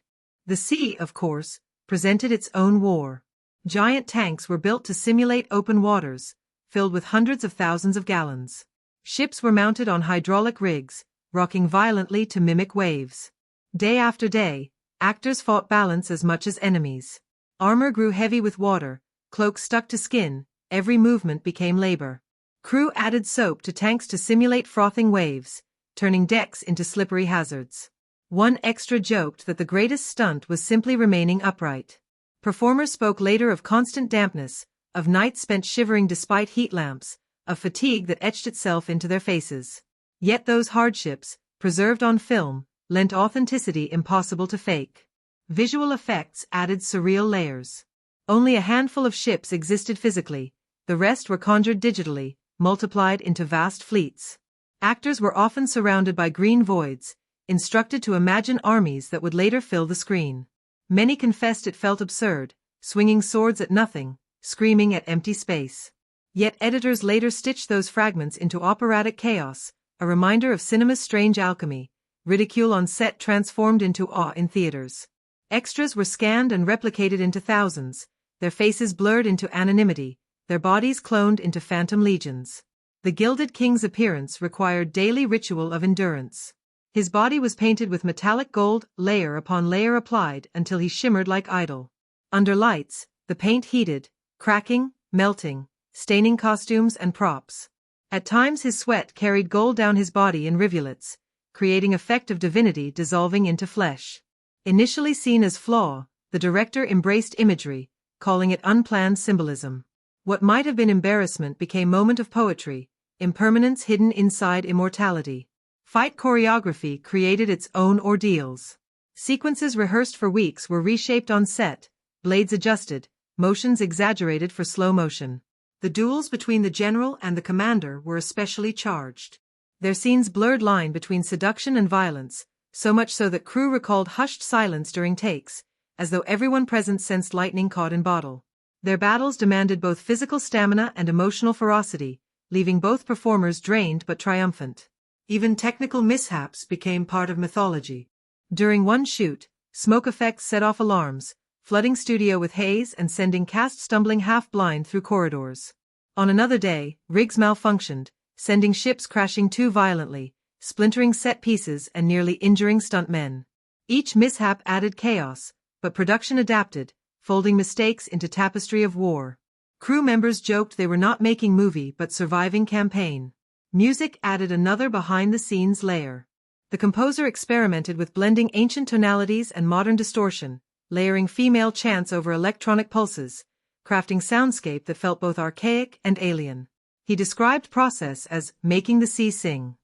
The sea, of course, presented its own war. Giant tanks were built to simulate open waters, filled with hundreds of thousands of gallons. Ships were mounted on hydraulic rigs, rocking violently to mimic waves. Day after day, actors fought balance as much as enemies. Armor grew heavy with water, cloaks stuck to skin, every movement became labor. Crew added soap to tanks to simulate frothing waves, turning decks into slippery hazards. One extra joked that the greatest stunt was simply remaining upright. Performers spoke later of constant dampness, of nights spent shivering despite heat lamps, of fatigue that etched itself into their faces. Yet those hardships, preserved on film, lent authenticity impossible to fake. Visual effects added surreal layers. Only a handful of ships existed physically, the rest were conjured digitally, multiplied into vast fleets. Actors were often surrounded by green voids, instructed to imagine armies that would later fill the screen. Many confessed it felt absurd, swinging swords at nothing, screaming at empty space. Yet editors later stitched those fragments into operatic chaos, a reminder of cinema's strange alchemy, ridicule on set transformed into awe in theaters. Extras were scanned and replicated into thousands, their faces blurred into anonymity, their bodies cloned into phantom legions. The Gilded King's appearance required daily ritual of endurance. His body was painted with metallic gold, layer upon layer applied until he shimmered like idol. Under lights, the paint heated, cracking, melting, staining costumes and props. At times his sweat carried gold down his body in rivulets, creating effect of divinity dissolving into flesh. Initially seen as flaw, the director embraced imagery, calling it unplanned symbolism. What might have been embarrassment became moment of poetry, impermanence hidden inside immortality. Fight choreography created its own ordeals. Sequences rehearsed for weeks were reshaped on set, blades adjusted, motions exaggerated for slow motion. The duels between the general and the commander were especially charged. Their scenes blurred line between seduction and violence, so much so that crew recalled hushed silence during takes, as though everyone present sensed lightning caught in bottle. Their battles demanded both physical stamina and emotional ferocity, leaving both performers drained but triumphant. Even technical mishaps became part of mythology. During one shoot, smoke effects set off alarms, flooding studio with haze and sending cast stumbling half-blind through corridors. On another day, rigs malfunctioned, sending ships crashing too violently, splintering set pieces and nearly injuring stuntmen. Each mishap added chaos, but production adapted, folding mistakes into tapestry of war. Crew members joked they were not making movie but surviving campaign. Music added another behind-the-scenes layer. The composer experimented with blending ancient tonalities and modern distortion, layering female chants over electronic pulses, crafting soundscape that felt both archaic and alien. He described process as making the sea sing.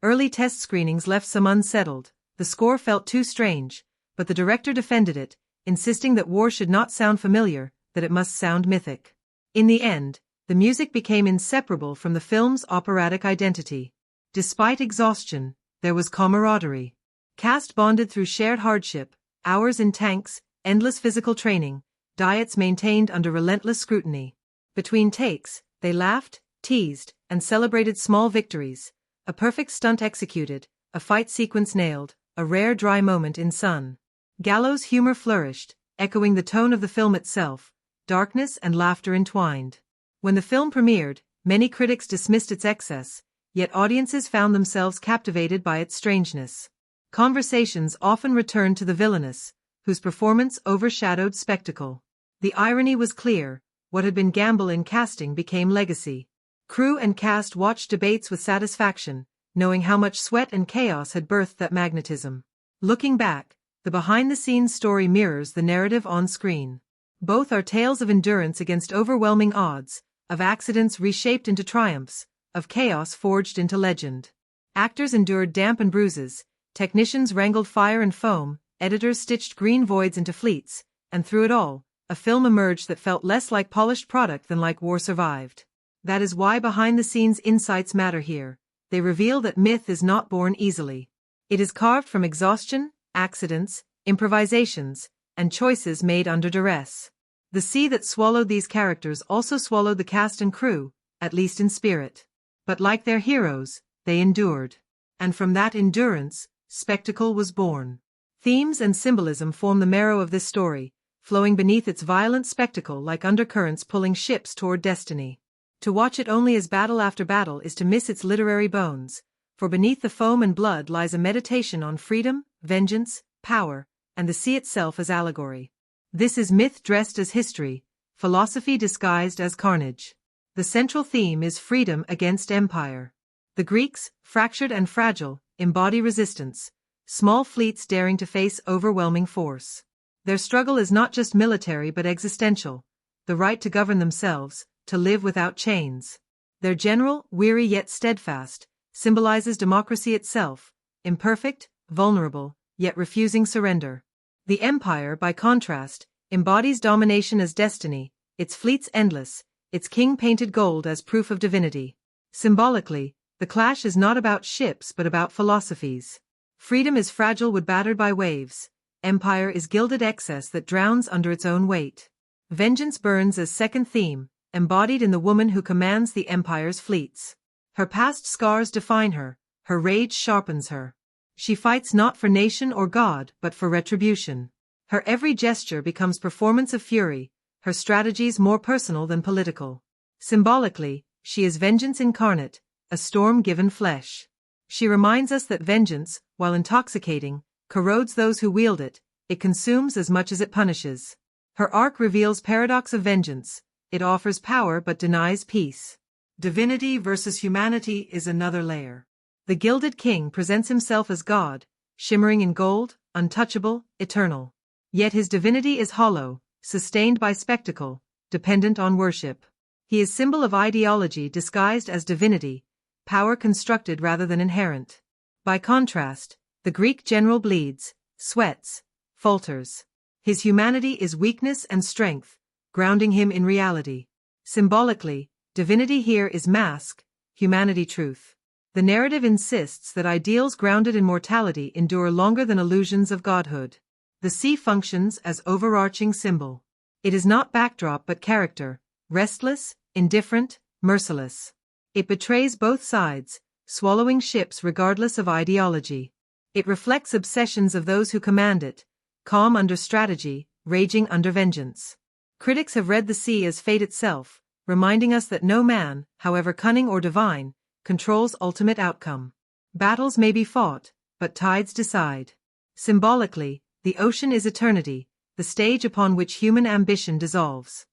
Early test screenings left some unsettled, the score felt too strange, but the director defended it, insisting that war should not sound familiar, that it must sound mythic. In the end, the music became inseparable from the film's operatic identity. Despite exhaustion, there was camaraderie. Cast bonded through shared hardship, hours in tanks, endless physical training, diets maintained under relentless scrutiny. Between takes, they laughed, teased, and celebrated small victories, a perfect stunt executed, a fight sequence nailed, a rare dry moment in sun. Gallows humor flourished, echoing the tone of the film itself, darkness and laughter entwined. When the film premiered, many critics dismissed its excess, yet audiences found themselves captivated by its strangeness. Conversations often returned to the villainess, whose performance overshadowed spectacle. The irony was clear, What had been gamble in casting became legacy. Crew and cast watched debates with satisfaction, knowing how much sweat and chaos had birthed that magnetism. Looking back, the behind-the-scenes story mirrors the narrative on screen. Both are tales of endurance against overwhelming odds, of accidents reshaped into triumphs, of chaos forged into legend. Actors endured damp and bruises, technicians wrangled fire and foam, editors stitched green voids into fleets, and through it all, a film emerged that felt less like polished product than like war survived. That is why behind-the-scenes insights matter here. They reveal that myth is not born easily. It is carved from exhaustion, accidents, improvisations, and choices made under duress. The sea that swallowed these characters also swallowed the cast and crew, at least in spirit. But like their heroes, they endured. And from that endurance, spectacle was born. Themes and symbolism form the marrow of this story, flowing beneath its violent spectacle like undercurrents pulling ships toward destiny. To watch it only as battle after battle is to miss its literary bones, for beneath the foam and blood lies a meditation on freedom, vengeance, power, and the sea itself as allegory. This is myth dressed as history, philosophy disguised as carnage. The central theme is freedom against empire. The Greeks, fractured and fragile, embody resistance, small fleets daring to face overwhelming force. Their struggle is not just military but existential, the right to govern themselves, to live without chains. Their general, weary yet steadfast, symbolizes democracy itself, imperfect, vulnerable, yet refusing surrender. The empire, by contrast, embodies domination as destiny, its fleets endless, its king painted gold as proof of divinity. Symbolically, the clash is not about ships but about philosophies. Freedom is fragile wood battered by waves. Empire is gilded excess that drowns under its own weight. Vengeance burns as second theme, embodied in the woman who commands the empire's fleets. Her past scars define her, her rage sharpens her. She fights not for nation or God but for retribution. Her every gesture becomes performance of fury, her strategies more personal than political. Symbolically, she is vengeance incarnate, a storm given flesh. She reminds us that vengeance, while intoxicating, corrodes those who wield it, it consumes as much as it punishes. Her arc reveals paradox of vengeance, it offers power but denies peace. Divinity versus humanity is another layer. The Gilded King presents himself as God, shimmering in gold, untouchable, eternal. Yet his divinity is hollow, sustained by spectacle, dependent on worship. He is symbol of ideology disguised as divinity, power constructed rather than inherent. By contrast, the Greek general bleeds, sweats, falters. His humanity is weakness and strength, grounding him in reality. Symbolically, divinity here is mask, humanity truth. The narrative insists that ideals grounded in mortality endure longer than illusions of godhood. The sea functions as overarching symbol. It is not backdrop but character, restless, indifferent, merciless. It betrays both sides, swallowing ships regardless of ideology. It reflects obsessions of those who command it, calm under strategy, raging under vengeance. Critics have read the sea as fate itself, reminding us that no man, however cunning or divine, controls ultimate outcome. Battles may be fought, but tides decide. Symbolically, the ocean is eternity, the stage upon which human ambition dissolves.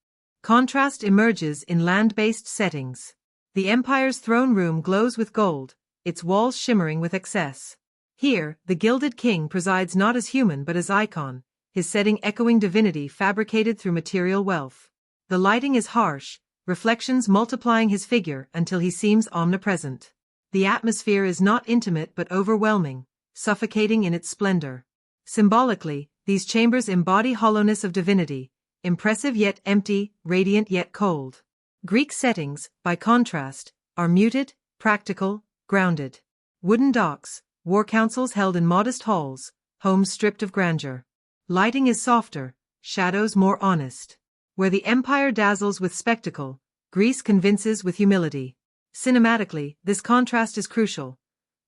Contrast emerges in land-based settings. The empire's throne room glows with gold, its walls shimmering with excess. Here, the Gilded King presides not as human but as icon, his setting echoing divinity fabricated through material wealth. The lighting is harsh, reflections multiplying his figure until he seems omnipresent. The atmosphere is not intimate but overwhelming, suffocating in its splendor. Symbolically, these chambers embody hollowness of divinity, impressive yet empty, radiant yet cold. Greek settings, by contrast, are muted, practical, grounded. Wooden docks, war councils held in modest halls, homes stripped of grandeur. Lighting is softer, shadows more honest. Where the empire dazzles with spectacle, Greece convinces with humility. Cinematically, this contrast is crucial.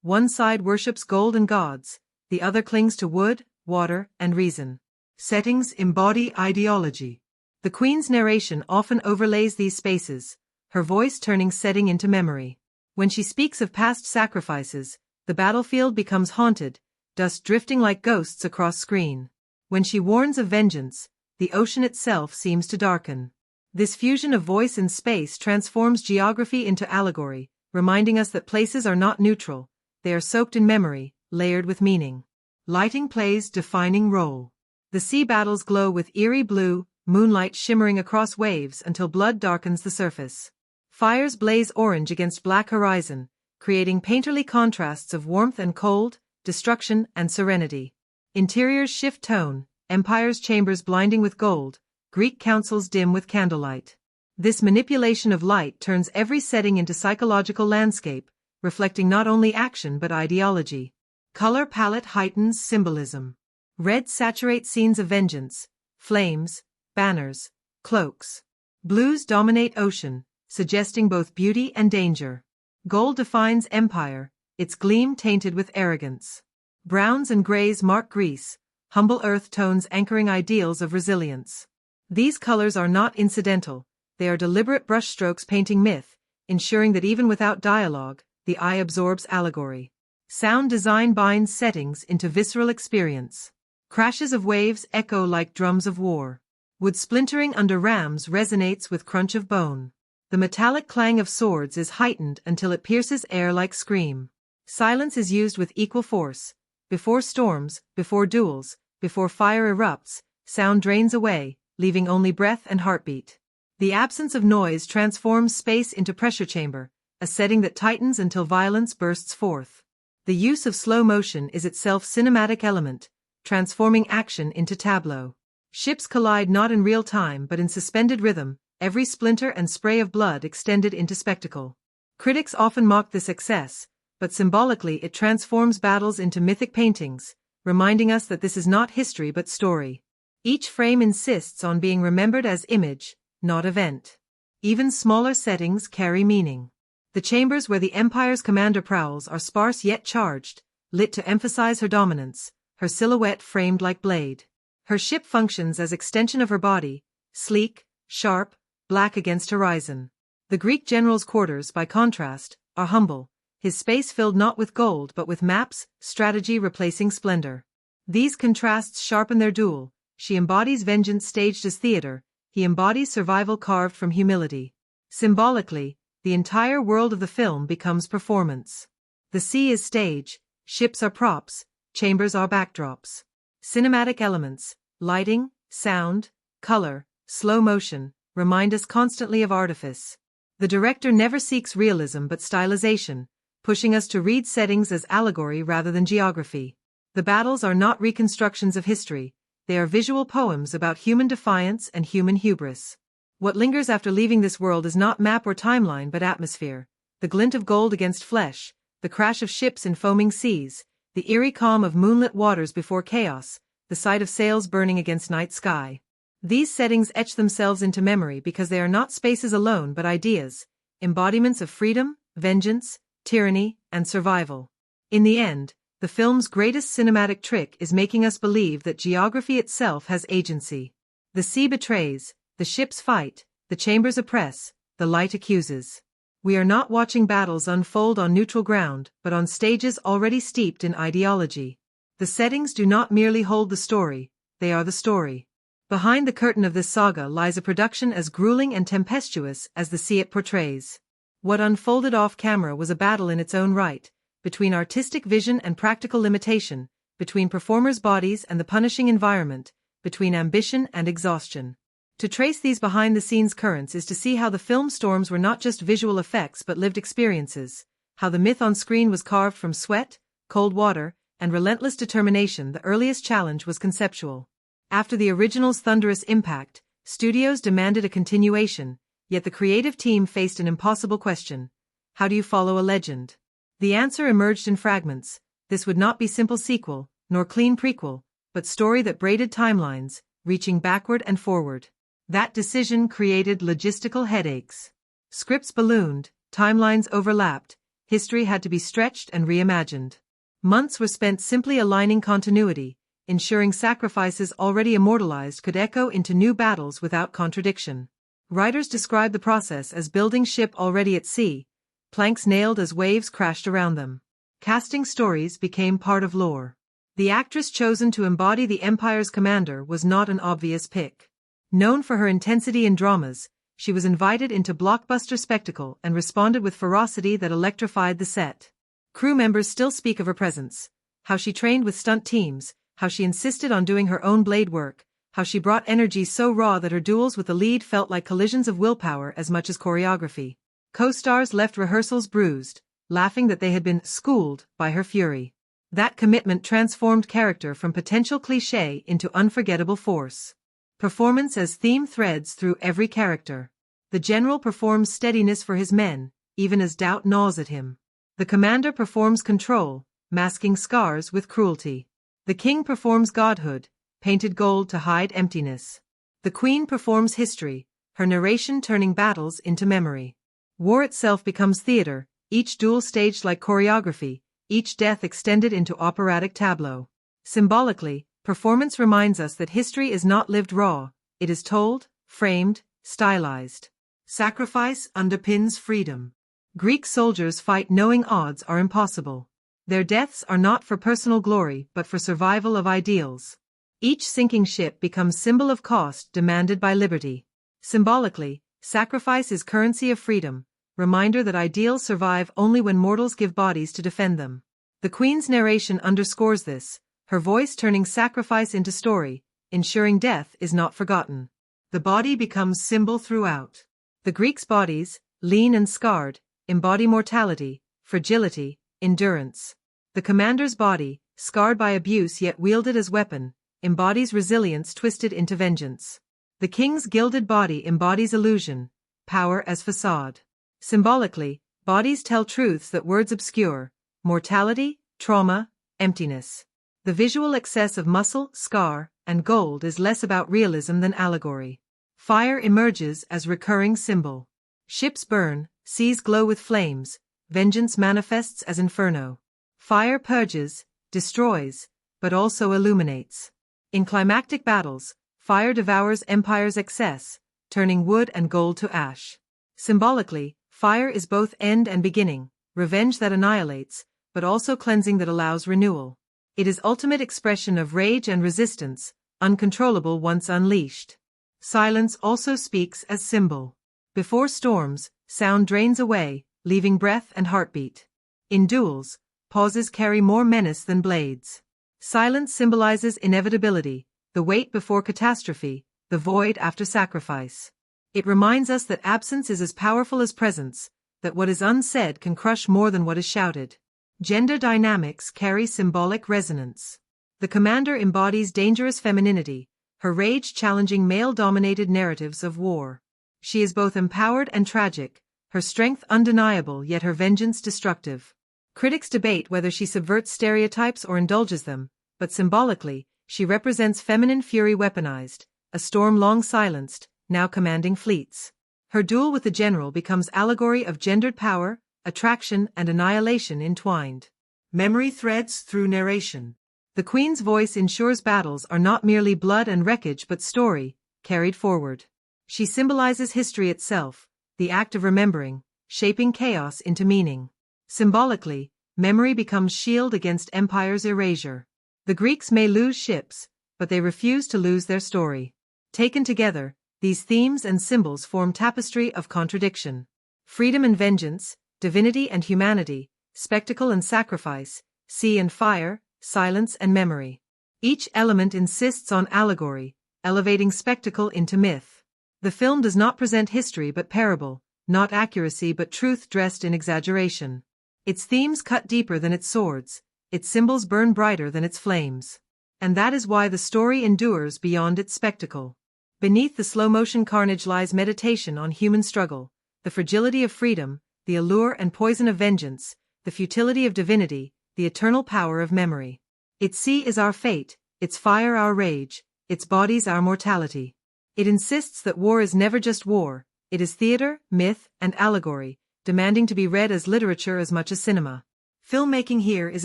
One side worships gold and gods, the other clings to wood, water, and reason. Settings embody ideology. The Queen's narration often overlays these spaces, her voice turning setting into memory. When she speaks of past sacrifices, the battlefield becomes haunted, dust drifting like ghosts across screen. When she warns of vengeance, the ocean itself seems to darken. This fusion of voice and space transforms geography into allegory, reminding us that places are not neutral, they are soaked in memory, layered with meaning. Lighting plays defining role. The sea battles glow with eerie blue, moonlight shimmering across waves until blood darkens the surface. Fires blaze orange against black horizon, creating painterly contrasts of warmth and cold, destruction and serenity. Interiors shift tone, Empire's chambers blinding with gold, Greek councils dim with candlelight. This manipulation of light turns every setting into psychological landscape, reflecting not only action but ideology. Color palette heightens symbolism. Red saturates scenes of vengeance, flames, banners, cloaks. Blues dominate ocean, suggesting both beauty and danger. Gold defines empire, its gleam tainted with arrogance. Browns and grays mark Greece, humble earth tones anchoring ideals of resilience. These colors are not incidental, they are deliberate brushstrokes painting myth, ensuring that even without dialogue, the eye absorbs allegory. Sound design binds settings into visceral experience. Crashes of waves echo like drums of war. Wood splintering under rams resonates with crunch of bone. The metallic clang of swords is heightened until it pierces air like scream. Silence is used with equal force. Before storms, before duels, before fire erupts, sound drains away, leaving only breath and heartbeat. The absence of noise transforms space into pressure chamber, a setting that tightens until violence bursts forth. The use of slow motion is itself cinematic element, transforming action into tableau. Ships collide not in real time but in suspended rhythm, every splinter and spray of blood extended into spectacle. Critics often mock this excess, but symbolically it transforms battles into mythic paintings, reminding us that this is not history but story. Each frame insists on being remembered as image, not event. Even smaller settings carry meaning. The chambers where the Empire's commander prowls are sparse yet charged, lit to emphasize her dominance, her silhouette framed like blade. Her ship functions as extension of her body, sleek, sharp, black against horizon. The Greek general's quarters, by contrast, are humble, his space filled not with gold but with maps, strategy replacing splendor. These contrasts sharpen their duel. She embodies vengeance staged as theater, he embodies survival carved from humility. Symbolically, the entire world of the film becomes performance. The sea is stage, ships are props, chambers are backdrops. Cinematic elements, lighting, sound, color, slow motion, remind us constantly of artifice. The director never seeks realism but stylization, pushing us to read settings as allegory rather than geography. The battles are not reconstructions of history, they are visual poems about human defiance and human hubris. What lingers after leaving this world is not map or timeline but atmosphere, the glint of gold against flesh, the crash of ships in foaming seas, the eerie calm of moonlit waters before chaos, the sight of sails burning against night sky. These settings etch themselves into memory because they are not spaces alone but ideas, embodiments of freedom, vengeance, tyranny, and survival. In the end, the film's greatest cinematic trick is making us believe that geography itself has agency. The sea betrays, the ships fight, the chambers oppress, the light accuses. We are not watching battles unfold on neutral ground, but on stages already steeped in ideology. The settings do not merely hold the story, they are the story. Behind the curtain of this saga lies a production as grueling and tempestuous as the sea it portrays. What unfolded off-camera was a battle in its own right, between artistic vision and practical limitation, between performers' bodies and the punishing environment, between ambition and exhaustion. To trace these behind-the-scenes currents is to see how the film storms were not just visual effects but lived experiences, how the myth on screen was carved from sweat, cold water, and relentless determination. The earliest challenge was conceptual. After the original's thunderous impact, studios demanded a continuation, yet the creative team faced an impossible question. How do you follow a legend? The answer emerged in fragments. This would not be simple sequel, nor clean prequel, but story that braided timelines, reaching backward and forward. That decision created logistical headaches. Scripts ballooned, timelines overlapped, history had to be stretched and reimagined. Months were spent simply aligning continuity, ensuring sacrifices already immortalized could echo into new battles without contradiction. Writers describe the process as building ship already at sea, planks nailed as waves crashed around them. Casting stories became part of lore. The actress chosen to embody the Empire's commander was not an obvious pick. Known for her intensity in dramas, she was invited into blockbuster spectacle and responded with ferocity that electrified the set. Crew members still speak of her presence, how she trained with stunt teams, how she insisted on doing her own blade work, how she brought energy so raw that her duels with the lead felt like collisions of willpower as much as choreography. Co-stars left rehearsals bruised, laughing that they had been schooled by her fury. That commitment transformed character from potential cliché into unforgettable force. Performance as theme threads through every character. The general performs steadiness for his men, even as doubt gnaws at him. The commander performs control, masking scars with cruelty. The king performs godhood, painted gold to hide emptiness. The queen performs history, her narration turning battles into memory. War itself becomes theater, each duel staged like choreography, each death extended into operatic tableau. Symbolically, performance reminds us that history is not lived raw, it is told, framed, stylized. Sacrifice underpins freedom. Greek soldiers fight knowing odds are impossible. Their deaths are not for personal glory but for survival of ideals. Each sinking ship becomes symbol of cost demanded by liberty. Symbolically, sacrifice is currency of freedom, reminder that ideals survive only when mortals give bodies to defend them. The Queen's narration underscores this, her voice turning sacrifice into story, ensuring death is not forgotten. The body becomes symbol throughout. The Greeks' bodies, lean and scarred, embody mortality, fragility, endurance. The commander's body, scarred by abuse yet wielded as weapon, embodies resilience twisted into vengeance. The king's gilded body embodies illusion, power as facade. Symbolically, bodies tell truths that words obscure, mortality, trauma, emptiness. The visual excess of muscle, scar, and gold is less about realism than allegory. Fire emerges as recurring symbol. Ships burn, seas glow with flames, vengeance manifests as inferno. Fire purges, destroys, but also illuminates. In climactic battles, fire devours empire's excess, turning wood and gold to ash. Symbolically, fire is both end and beginning, revenge that annihilates, but also cleansing that allows renewal. It is ultimate expression of rage and resistance, uncontrollable once unleashed. Silence also speaks as symbol. Before storms, sound drains away, leaving breath and heartbeat. In duels, pauses carry more menace than blades. Silence symbolizes inevitability, the wait before catastrophe, the void after sacrifice. It reminds us that absence is as powerful as presence, that what is unsaid can crush more than what is shouted. Gender dynamics carry symbolic resonance. The commander embodies dangerous femininity, her rage challenging male-dominated narratives of war. She is both empowered and tragic, her strength undeniable yet her vengeance destructive. Critics debate whether she subverts stereotypes or indulges them, but symbolically, she represents feminine fury weaponized, a storm long silenced, now commanding fleets. Her duel with the general becomes allegory of gendered power, attraction and annihilation entwined. Memory threads through narration. The Queen's voice ensures battles are not merely blood and wreckage but story, carried forward. She symbolizes history itself, the act of remembering, shaping chaos into meaning. Symbolically, memory becomes shield against empire's erasure. The Greeks may lose ships, but they refuse to lose their story. Taken together, these themes and symbols form tapestry of contradiction. Freedom and vengeance, divinity and humanity, spectacle and sacrifice, sea and fire, silence and memory. Each element insists on allegory, elevating spectacle into myth. The film does not present history but parable, not accuracy but truth dressed in exaggeration. Its themes cut deeper than its swords, its symbols burn brighter than its flames. And that is why the story endures beyond its spectacle. Beneath the slow-motion carnage lies meditation on human struggle, the fragility of freedom, the allure and poison of vengeance, the futility of divinity, the eternal power of memory. Its sea is our fate, its fire our rage, its bodies our mortality. It insists that war is never just war, it is theater, myth, and allegory, demanding to be read as literature as much as cinema. Filmmaking here is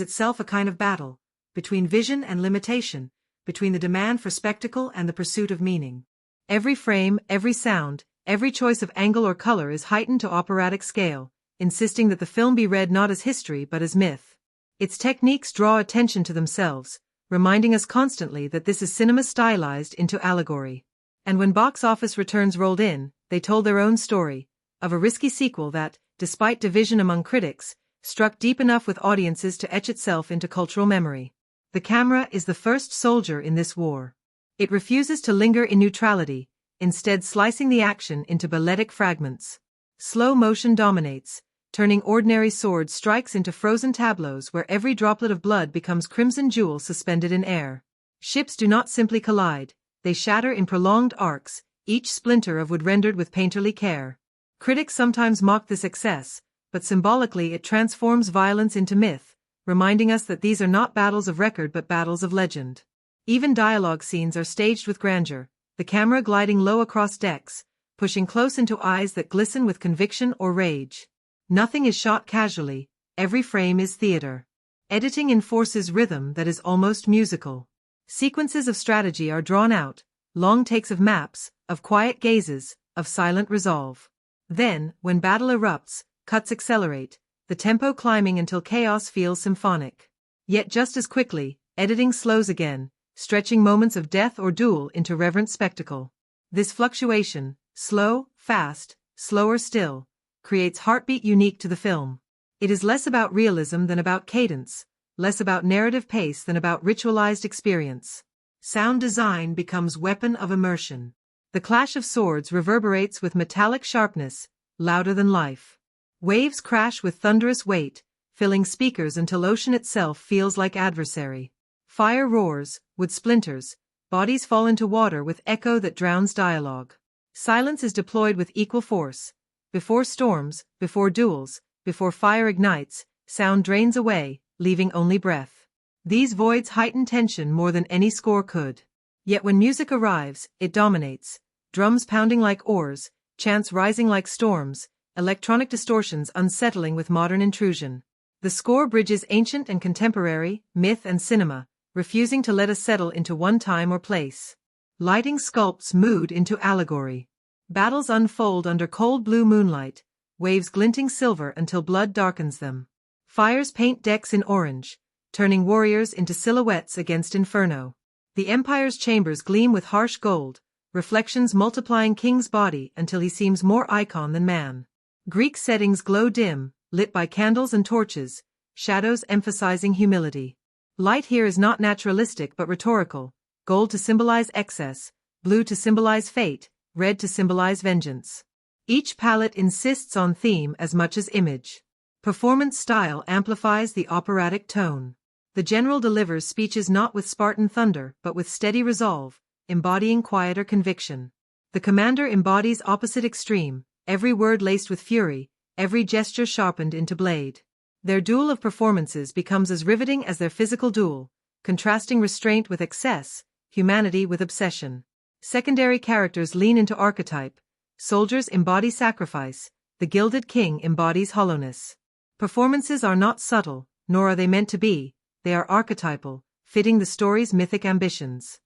itself a kind of battle, between vision and limitation, between the demand for spectacle and the pursuit of meaning. Every frame, every sound, every choice of angle or color is heightened to operatic scale, insisting that the film be read not as history but as myth. Its techniques draw attention to themselves, reminding us constantly that this is cinema stylized into allegory. And when box office returns rolled in, they told their own story, of a risky sequel that, despite division among critics, struck deep enough with audiences to etch itself into cultural memory. The camera is the first soldier in this war. It refuses to linger in neutrality, instead slicing the action into balletic fragments. Slow motion dominates, turning ordinary sword strikes into frozen tableaus where every droplet of blood becomes crimson jewel suspended in air. Ships do not simply collide, they shatter in prolonged arcs, each splinter of wood rendered with painterly care. Critics sometimes mock this excess, but symbolically it transforms violence into myth, reminding us that these are not battles of record but battles of legend. Even dialogue scenes are staged with grandeur, the camera gliding low across decks, pushing close into eyes that glisten with conviction or rage. Nothing is shot casually, every frame is theater. Editing enforces rhythm that is almost musical. Sequences of strategy are drawn out, long takes of maps, of quiet gazes, of silent resolve. Then, when battle erupts, cuts accelerate, the tempo climbing until chaos feels symphonic. Yet just as quickly, editing slows again, stretching moments of death or duel into reverent spectacle. This fluctuation, slow, fast, slower still, creates heartbeat unique to the film. It is less about realism than about cadence, less about narrative pace than about ritualized experience. Sound design becomes weapon of immersion. The clash of swords reverberates with metallic sharpness, louder than life. Waves crash with thunderous weight, filling speakers until ocean itself feels like adversary. Fire roars, wood splinters, bodies fall into water with echo that drowns dialogue. Silence is deployed with equal force. Before storms, before duels, before fire ignites, sound drains away, leaving only breath. These voids heighten tension more than any score could. Yet when music arrives, it dominates. Drums pounding like oars, chants rising like storms, electronic distortions unsettling with modern intrusion. The score bridges ancient and contemporary, myth and cinema, refusing to let us settle into one time or place. Lighting sculpts mood into allegory. Battles unfold under cold blue moonlight, waves glinting silver until blood darkens them. Fires paint decks in orange, turning warriors into silhouettes against inferno. The Empire's chambers gleam with harsh gold, reflections multiplying King's body until he seems more icon than man. Greek settings glow dim, lit by candles and torches, shadows emphasizing humility. Light here is not naturalistic but rhetorical, gold to symbolize excess, blue to symbolize fate, red to symbolize vengeance. Each palette insists on theme as much as image. Performance style amplifies the operatic tone. The general delivers speeches not with Spartan thunder but with steady resolve, embodying quieter conviction. The commander embodies opposite extreme, every word laced with fury, every gesture sharpened into blade. Their duel of performances becomes as riveting as their physical duel, contrasting restraint with excess, humanity with obsession. Secondary characters lean into archetype. Soldiers embody sacrifice, the Gilded King embodies hollowness. Performances are not subtle, nor are they meant to be, they are archetypal, fitting the story's mythic ambitions.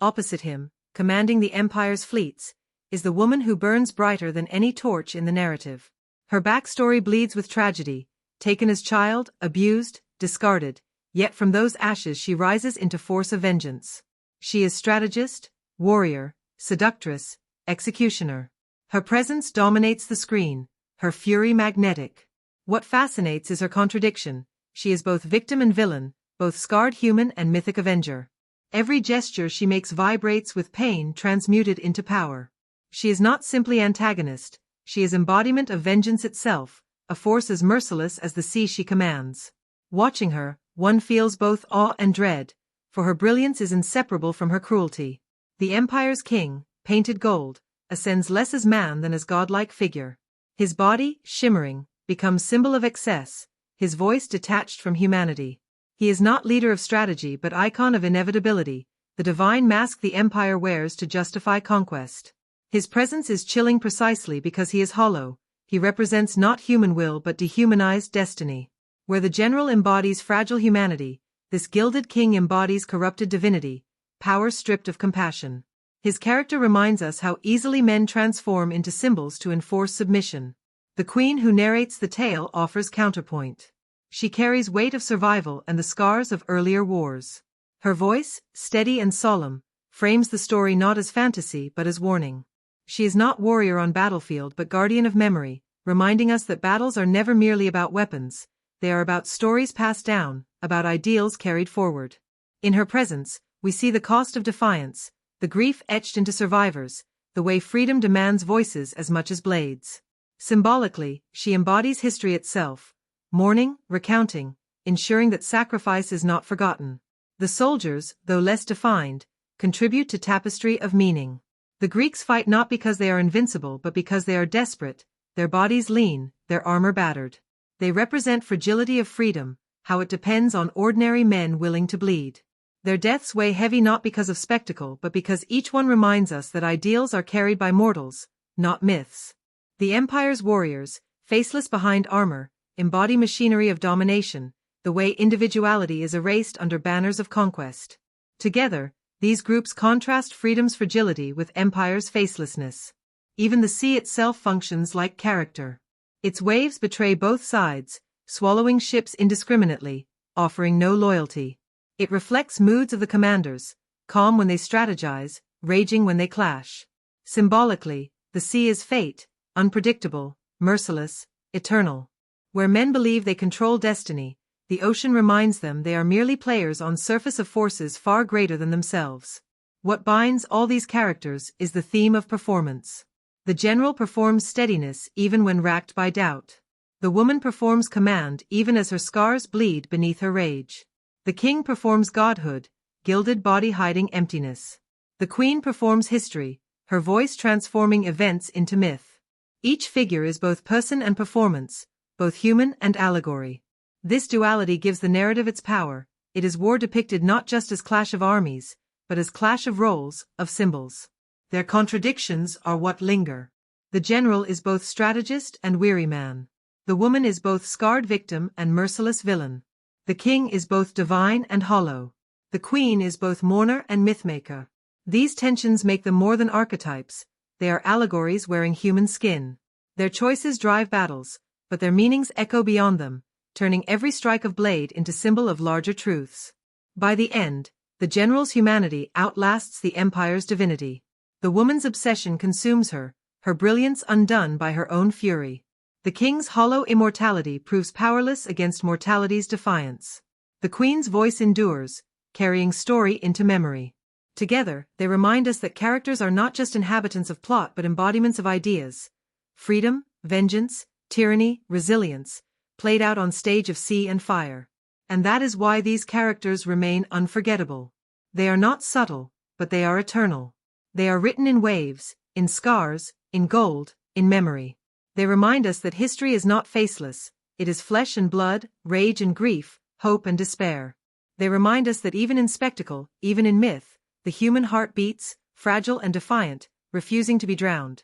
Opposite him, commanding the Empire's fleets, is the woman who burns brighter than any torch in the narrative. Her backstory bleeds with tragedy, taken as child, abused, discarded, yet from those ashes she rises into force of vengeance. She is strategist, warrior, seductress, executioner. Her presence dominates the screen, her fury magnetic. What fascinates is her contradiction. She is both victim and villain, both scarred human and mythic avenger. Every gesture she makes vibrates with pain transmuted into power. She is not simply antagonist, she is embodiment of vengeance itself, a force as merciless as the sea she commands. Watching her, one feels both awe and dread, for her brilliance is inseparable from her cruelty. The Empire's king, painted gold, ascends less as man than as godlike figure. His body, shimmering, becomes symbol of excess, his voice detached from humanity. He is not leader of strategy but icon of inevitability, the divine mask the Empire wears to justify conquest. His presence is chilling precisely because he is hollow. He represents not human will but dehumanized destiny. Where the general embodies fragile humanity, this Gilded King embodies corrupted divinity, power stripped of compassion. His character reminds us how easily men transform into symbols to enforce submission. The queen who narrates the tale offers counterpoint. She carries weight of survival and the scars of earlier wars. Her voice, steady and solemn, frames the story not as fantasy but as warning. She is not warrior on battlefield but guardian of memory, reminding us that battles are never merely about weapons, they are about stories passed down, about ideals carried forward. In her presence, we see the cost of defiance, the grief etched into survivors, the way freedom demands voices as much as blades. Symbolically, she embodies history itself, mourning, recounting, ensuring that sacrifice is not forgotten. The soldiers, though less defined, contribute to tapestry of meaning. The Greeks fight not because they are invincible but because they are desperate, their bodies lean, their armor battered. They represent fragility of freedom, how it depends on ordinary men willing to bleed. Their deaths weigh heavy not because of spectacle but because each one reminds us that ideals are carried by mortals, not myths. The Empire's warriors, faceless behind armor, embody machinery of domination, the way individuality is erased under banners of conquest. Together, these groups contrast freedom's fragility with empire's facelessness. Even the sea itself functions like character. Its waves betray both sides, swallowing ships indiscriminately, offering no loyalty. It reflects moods of the commanders, calm when they strategize, raging when they clash. Symbolically, the sea is fate, unpredictable, merciless, eternal. Where men believe they control destiny, the ocean reminds them they are merely players on surface of forces far greater than themselves. What binds all these characters is the theme of performance. The general performs steadiness even when racked by doubt. The woman performs command even as her scars bleed beneath her rage. The king performs godhood, gilded body hiding emptiness. The queen performs history, her voice transforming events into myth. Each figure is both person and performance, both human and allegory. This duality gives the narrative its power. It is war depicted not just as clash of armies, but as clash of roles, of symbols. Their contradictions are what linger. The general is both strategist and weary man. The woman is both scarred victim and merciless villain. The king is both divine and hollow. The queen is both mourner and mythmaker. These tensions make them more than archetypes, they are allegories wearing human skin. Their choices drive battles, but their meanings echo beyond them, turning every strike of blade into symbol of larger truths. By the end, the general's humanity outlasts the empire's divinity. The woman's obsession consumes her, her brilliance undone by her own fury. The king's hollow immortality proves powerless against mortality's defiance. The queen's voice endures, carrying story into memory. Together, they remind us that characters are not just inhabitants of plot but embodiments of ideas. Freedom, vengeance, tyranny, resilience, played out on stage of sea and fire. And that is why these characters remain unforgettable. They are not subtle, but they are eternal. They are written in waves, in scars, in gold, in memory. They remind us that history is not faceless, it is flesh and blood, rage and grief, hope and despair. They remind us that even in spectacle, even in myth, the human heart beats, fragile and defiant, refusing to be drowned.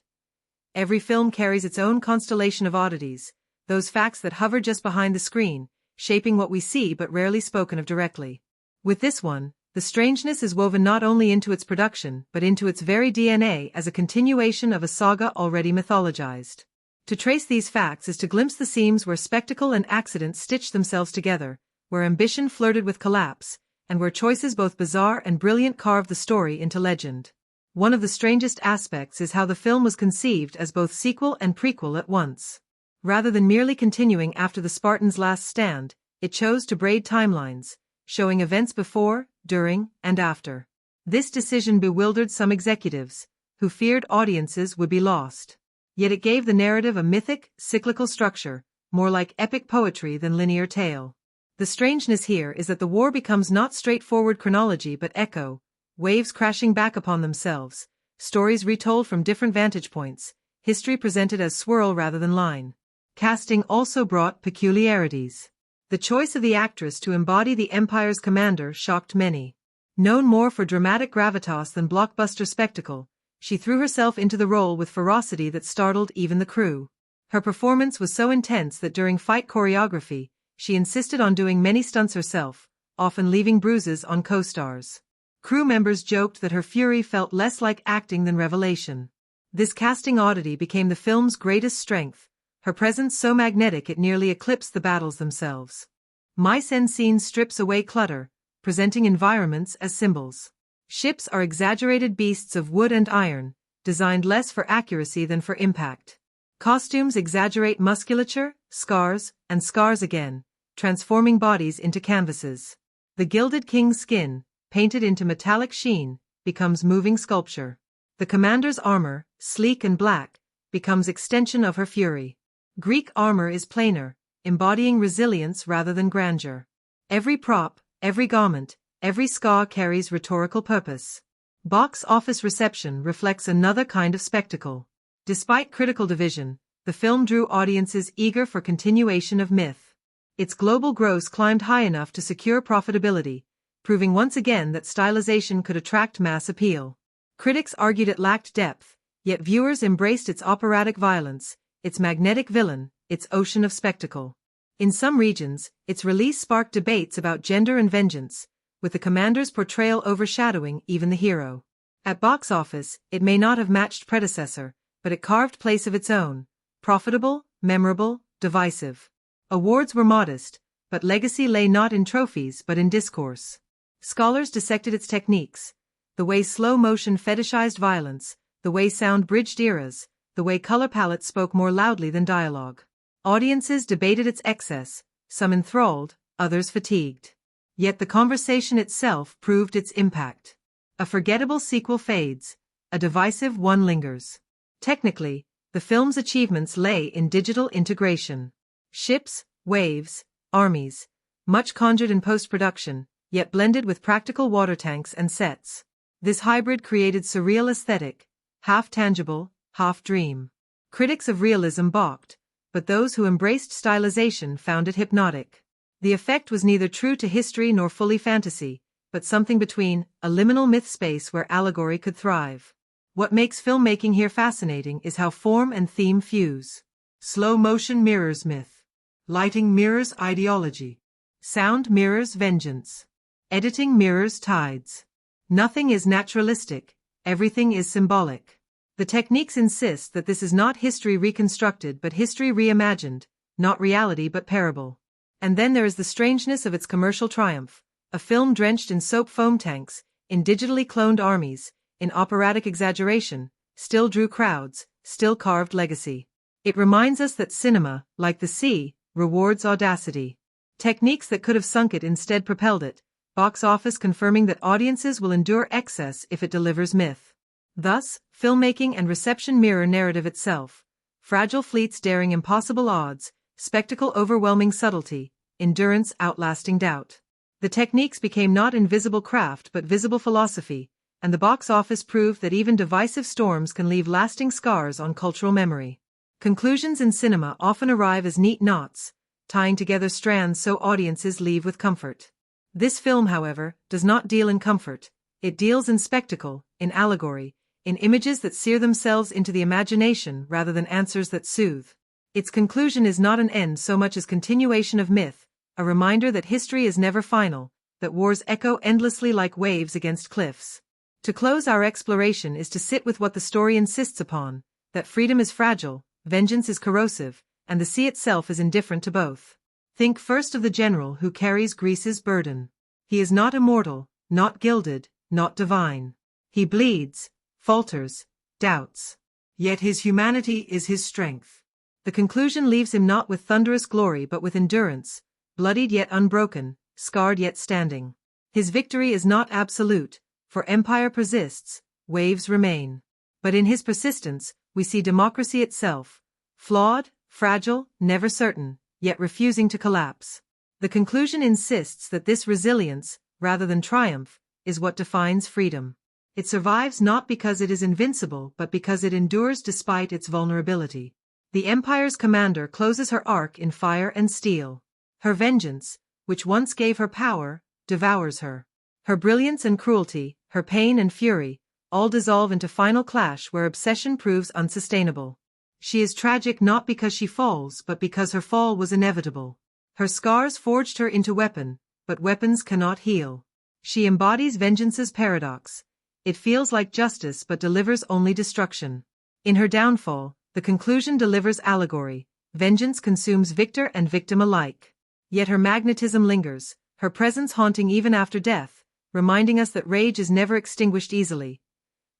Every film carries its own constellation of oddities, those facts that hover just behind the screen, shaping what we see but rarely spoken of directly. With this one, the strangeness is woven not only into its production but into its very DNA as a continuation of a saga already mythologized. To trace these facts is to glimpse the seams where spectacle and accident stitched themselves together, where ambition flirted with collapse, and where choices both bizarre and brilliant carved the story into legend. One of the strangest aspects is how the film was conceived as both sequel and prequel at once. Rather than merely continuing after the Spartans' last stand, it chose to braid timelines, showing events before, during, and after. This decision bewildered some executives, who feared audiences would be lost. Yet it gave the narrative a mythic, cyclical structure, more like epic poetry than linear tale. The strangeness here is that the war becomes not straightforward chronology but echo, waves crashing back upon themselves, stories retold from different vantage points, history presented as swirl rather than line. Casting also brought peculiarities. The choice of the actress to embody the Empire's commander shocked many. Known more for dramatic gravitas than blockbuster spectacle, she threw herself into the role with ferocity that startled even the crew. Her performance was so intense that during fight choreography, she insisted on doing many stunts herself, often leaving bruises on co-stars. Crew members joked that her fury felt less like acting than revelation. This casting oddity became the film's greatest strength, her presence so magnetic it nearly eclipsed the battles themselves. Mise-en-scene strips away clutter, presenting environments as symbols. Ships are exaggerated beasts of wood and iron, designed less for accuracy than for impact. Costumes exaggerate musculature, scars, and scars again, transforming bodies into canvases. The Gilded King's skin, painted into metallic sheen, becomes moving sculpture. The commander's armor, sleek and black, becomes extension of her fury. Greek armor is plainer, embodying resilience rather than grandeur. Every prop, every garment, every scar carries rhetorical purpose. Box office reception reflects another kind of spectacle. Despite critical division, the film drew audiences eager for continuation of myth. Its global gross climbed high enough to secure profitability, proving once again that stylization could attract mass appeal. Critics argued it lacked depth, yet viewers embraced its operatic violence, its magnetic villain, its ocean of spectacle. In some regions, its release sparked debates about gender and vengeance, with the commander's portrayal overshadowing even the hero. At box office, it may not have matched predecessor, but it carved place of its own, profitable, memorable, divisive. Awards were modest, but legacy lay not in trophies but in discourse. Scholars dissected its techniques, the way slow motion fetishized violence, the way sound bridged eras, the way color palettes spoke more loudly than dialogue. Audiences debated its excess, some enthralled, others fatigued. Yet the conversation itself proved its impact. A forgettable sequel fades, a divisive one lingers. Technically, the film's achievements lay in digital integration. Ships, waves, armies, much conjured in post-production, yet blended with practical water tanks and sets. This hybrid created surreal aesthetic, half tangible, half dream. Critics of realism balked, but those who embraced stylization found it hypnotic. The effect was neither true to history nor fully fantasy, but something between, a liminal myth space where allegory could thrive. What makes filmmaking here fascinating is how form and theme fuse. Slow motion mirrors myth. Lighting mirrors ideology. Sound mirrors vengeance. Editing mirrors tides. Nothing is naturalistic, everything is symbolic. The techniques insist that this is not history reconstructed but history reimagined, not reality but parable. And then there is the strangeness of its commercial triumph, a film drenched in soap foam tanks, in digitally cloned armies, in operatic exaggeration, still drew crowds, still carved legacy. It reminds us that cinema, like the sea, rewards audacity. Techniques that could have sunk it instead propelled it, box office confirming that audiences will endure excess if it delivers myth. Thus, filmmaking and reception mirror narrative itself. Fragile fleets daring impossible odds, spectacle overwhelming subtlety, endurance outlasting doubt. The techniques became not invisible craft but visible philosophy, and the box office proved that even divisive storms can leave lasting scars on cultural memory. Conclusions in cinema often arrive as neat knots, tying together strands so audiences leave with comfort. This film, however, does not deal in comfort. It deals in spectacle, in allegory, in images that sear themselves into the imagination rather than answers that soothe. Its conclusion is not an end so much as continuation of myth, a reminder that history is never final, that wars echo endlessly like waves against cliffs. To close our exploration is to sit with what the story insists upon, that freedom is fragile, vengeance is corrosive, and the sea itself is indifferent to both. Think first of the general who carries Greece's burden. He is not immortal, not gilded, not divine. He bleeds, falters, doubts. Yet his humanity is his strength. The conclusion leaves him not with thunderous glory but with endurance, bloodied yet unbroken, scarred yet standing. His victory is not absolute, for empire persists, waves remain. But in his persistence, we see democracy itself, flawed, fragile, never certain, yet refusing to collapse. The conclusion insists that this resilience, rather than triumph, is what defines freedom. It survives not because it is invincible but because it endures despite its vulnerability. The Empire's commander closes her arc in fire and steel. Her vengeance, which once gave her power, devours her. Her brilliance and cruelty, her pain and fury, all dissolve into final clash where obsession proves unsustainable. She is tragic not because she falls but because her fall was inevitable. Her scars forged her into weapon, but weapons cannot heal. She embodies vengeance's paradox. It feels like justice but delivers only destruction. In her downfall, the conclusion delivers allegory. Vengeance consumes victor and victim alike. Yet her magnetism lingers, her presence haunting even after death, reminding us that rage is never extinguished easily.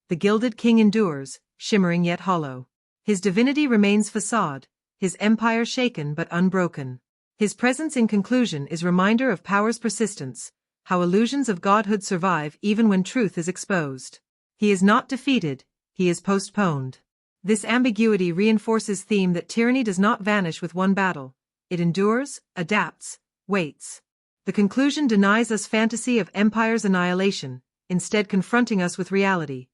The Gilded King endures, shimmering yet hollow. His divinity remains facade, his empire shaken but unbroken. His presence in conclusion is reminder of power's persistence, how illusions of godhood survive even when truth is exposed. He is not defeated, he is postponed. This ambiguity reinforces theme that tyranny does not vanish with one battle. It endures, adapts, waits. The conclusion denies us fantasy of empire's annihilation, instead confronting us with reality.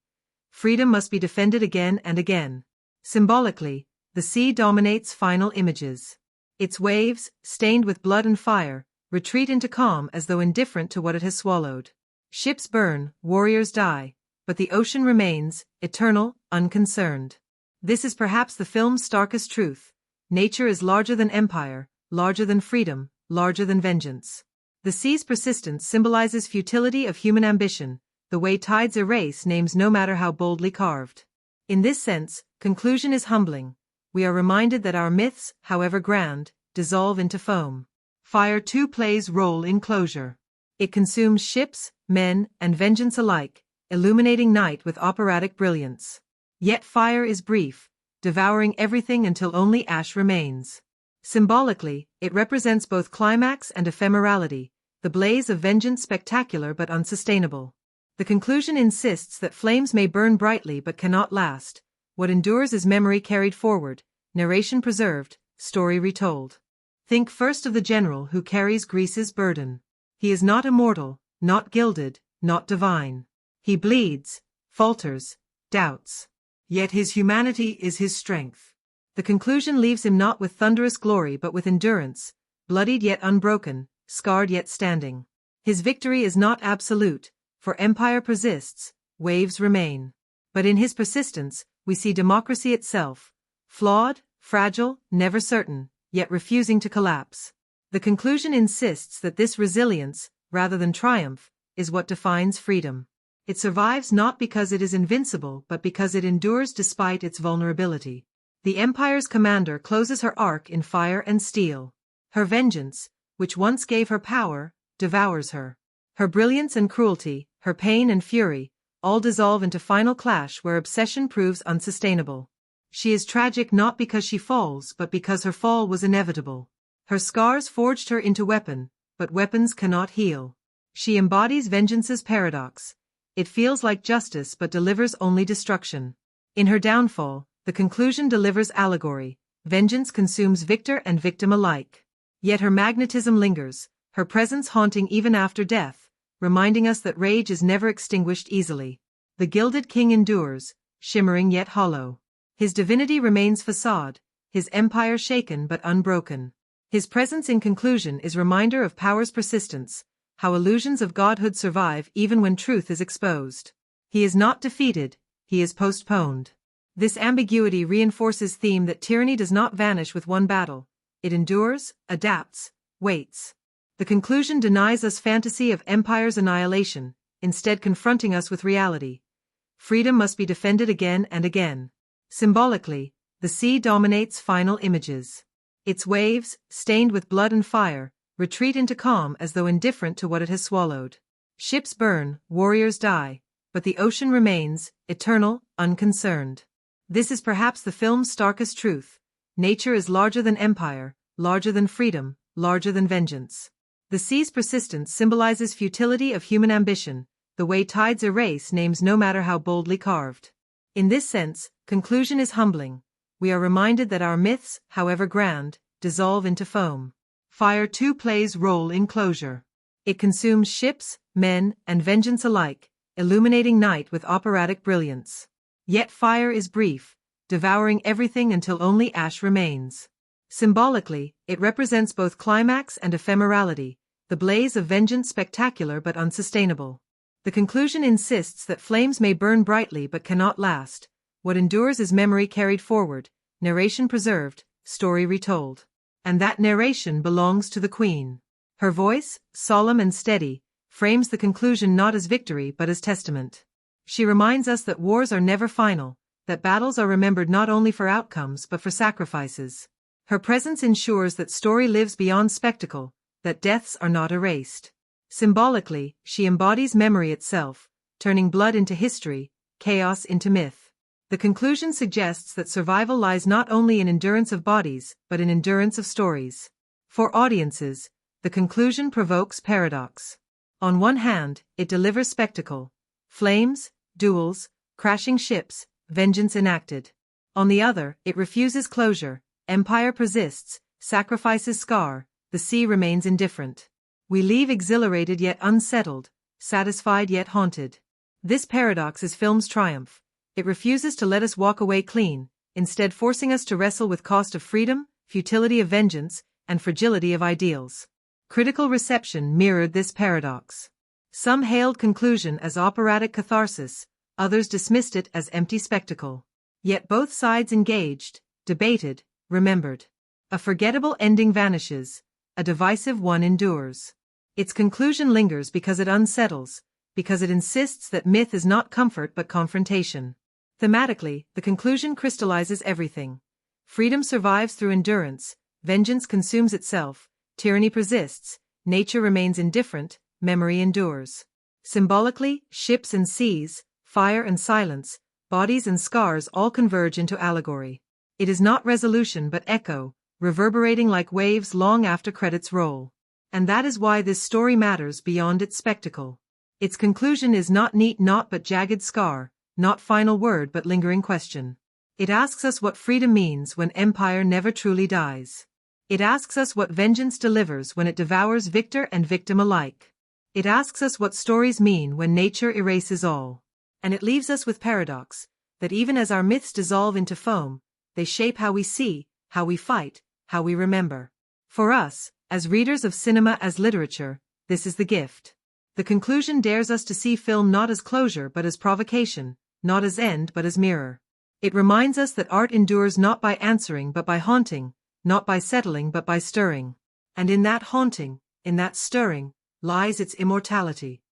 Freedom must be defended again and again. Symbolically, the sea dominates final images. Its waves, stained with blood and fire, retreat into calm as though indifferent to what it has swallowed. Ships burn, warriors die, but the ocean remains, eternal, unconcerned. This is perhaps the film's starkest truth. Nature is larger than empire, larger than freedom, larger than vengeance. The sea's persistence symbolizes futility of human ambition, the way tides erase names no matter how boldly carved. In this sense, conclusion is humbling. We are reminded that our myths, however grand, dissolve into foam. Fire too plays role in closure. It consumes ships, men, and vengeance alike, illuminating night with operatic brilliance. Yet fire is brief, devouring everything until only ash remains. Symbolically, it represents both climax and ephemerality, the blaze of vengeance spectacular but unsustainable. The conclusion insists that flames may burn brightly but cannot last. What endures is memory carried forward, narration preserved, story retold. Think first of the general who carries Greece's burden. He is not immortal, not gilded, not divine. He bleeds, falters, doubts. Yet his humanity is his strength. The conclusion leaves him not with thunderous glory but with endurance, bloodied yet unbroken, scarred yet standing. His victory is not absolute, for empire persists, waves remain. But in his persistence, we see democracy itself, flawed, fragile, never certain, yet refusing to collapse. The conclusion insists that this resilience, rather than triumph, is what defines freedom. It survives not because it is invincible but because it endures despite its vulnerability. The empire's commander closes her arc in fire and steel. Her vengeance, which once gave her power, devours her. Her brilliance and cruelty, her pain and fury, all dissolve into final clash where obsession proves unsustainable. She is tragic not because she falls but because her fall was inevitable. Her scars forged her into weapon, but weapons cannot heal. She embodies vengeance's paradox. It feels like justice but delivers only destruction. In her downfall, the conclusion delivers allegory. Vengeance consumes victor and victim alike. Yet her magnetism lingers, her presence haunting even after death, reminding us that rage is never extinguished easily. The gilded king endures, shimmering yet hollow. His divinity remains facade, his empire shaken but unbroken. His presence in conclusion is reminder of power's persistence, how illusions of godhood survive even when truth is exposed. He is not defeated, he is postponed. This ambiguity reinforces theme that tyranny does not vanish with one battle. It endures, adapts, waits. The conclusion denies us fantasy of empire's annihilation, instead confronting us with reality. Freedom must be defended again and again. Symbolically, the sea dominates final images. Its waves, stained with blood and fire, retreat into calm as though indifferent to what it has swallowed. Ships burn, warriors die, but the ocean remains, eternal, unconcerned. This is perhaps the film's starkest truth. Nature is larger than empire, larger than freedom, larger than vengeance. The sea's persistence symbolizes futility of human ambition, the way tides erase names no matter how boldly carved. In this sense, conclusion is humbling. We are reminded that our myths, however grand, dissolve into foam. Fire too plays role in closure. It consumes ships, men, and vengeance alike, illuminating night with operatic brilliance. Yet fire is brief, devouring everything until only ash remains. Symbolically, it represents both climax and ephemerality, the blaze of vengeance spectacular but unsustainable. The conclusion insists that flames may burn brightly but cannot last. What endures is memory carried forward, narration preserved, story retold. And that narration belongs to the Queen. Her voice, solemn and steady, frames the conclusion not as victory but as testament. She reminds us that wars are never final, that battles are remembered not only for outcomes but for sacrifices. Her presence ensures that story lives beyond spectacle, that deaths are not erased. Symbolically, she embodies memory itself, turning blood into history, chaos into myth. The conclusion suggests that survival lies not only in endurance of bodies, but in endurance of stories. For audiences, the conclusion provokes paradox. On one hand, it delivers spectacle. Flames, duels, crashing ships, vengeance enacted. On the other, it refuses closure. Empire persists, sacrifices scar, the sea remains indifferent. We leave exhilarated yet unsettled, satisfied yet haunted. This paradox is film's triumph. It refuses to let us walk away clean, instead forcing us to wrestle with cost of freedom, futility of vengeance, and fragility of ideals. Critical reception mirrored this paradox. Some hailed conclusion as operatic catharsis, others dismissed it as empty spectacle. Yet both sides engaged, debated, remembered. A forgettable ending vanishes, a divisive one endures. Its conclusion lingers because it unsettles, because it insists that myth is not comfort but confrontation. Thematically, the conclusion crystallizes everything. Freedom survives through endurance, vengeance consumes itself, tyranny persists, nature remains indifferent, memory endures. Symbolically, ships and seas, fire and silence, bodies and scars all converge into allegory. It is not resolution but echo, reverberating like waves long after credits roll. And that is why this story matters beyond its spectacle. Its conclusion is not neat knot but jagged scar, not final word but lingering question. It asks us what freedom means when empire never truly dies. It asks us what vengeance delivers when it devours victor and victim alike. It asks us what stories mean when nature erases all. And it leaves us with paradox, that even as our myths dissolve into foam, they shape how we see, how we fight, how we remember. For us, as readers of cinema as literature, this is the gift. The conclusion dares us to see film not as closure but as provocation, not as end but as mirror. It reminds us that art endures not by answering but by haunting, not by settling but by stirring. And in that haunting, in that stirring, lies its immortality.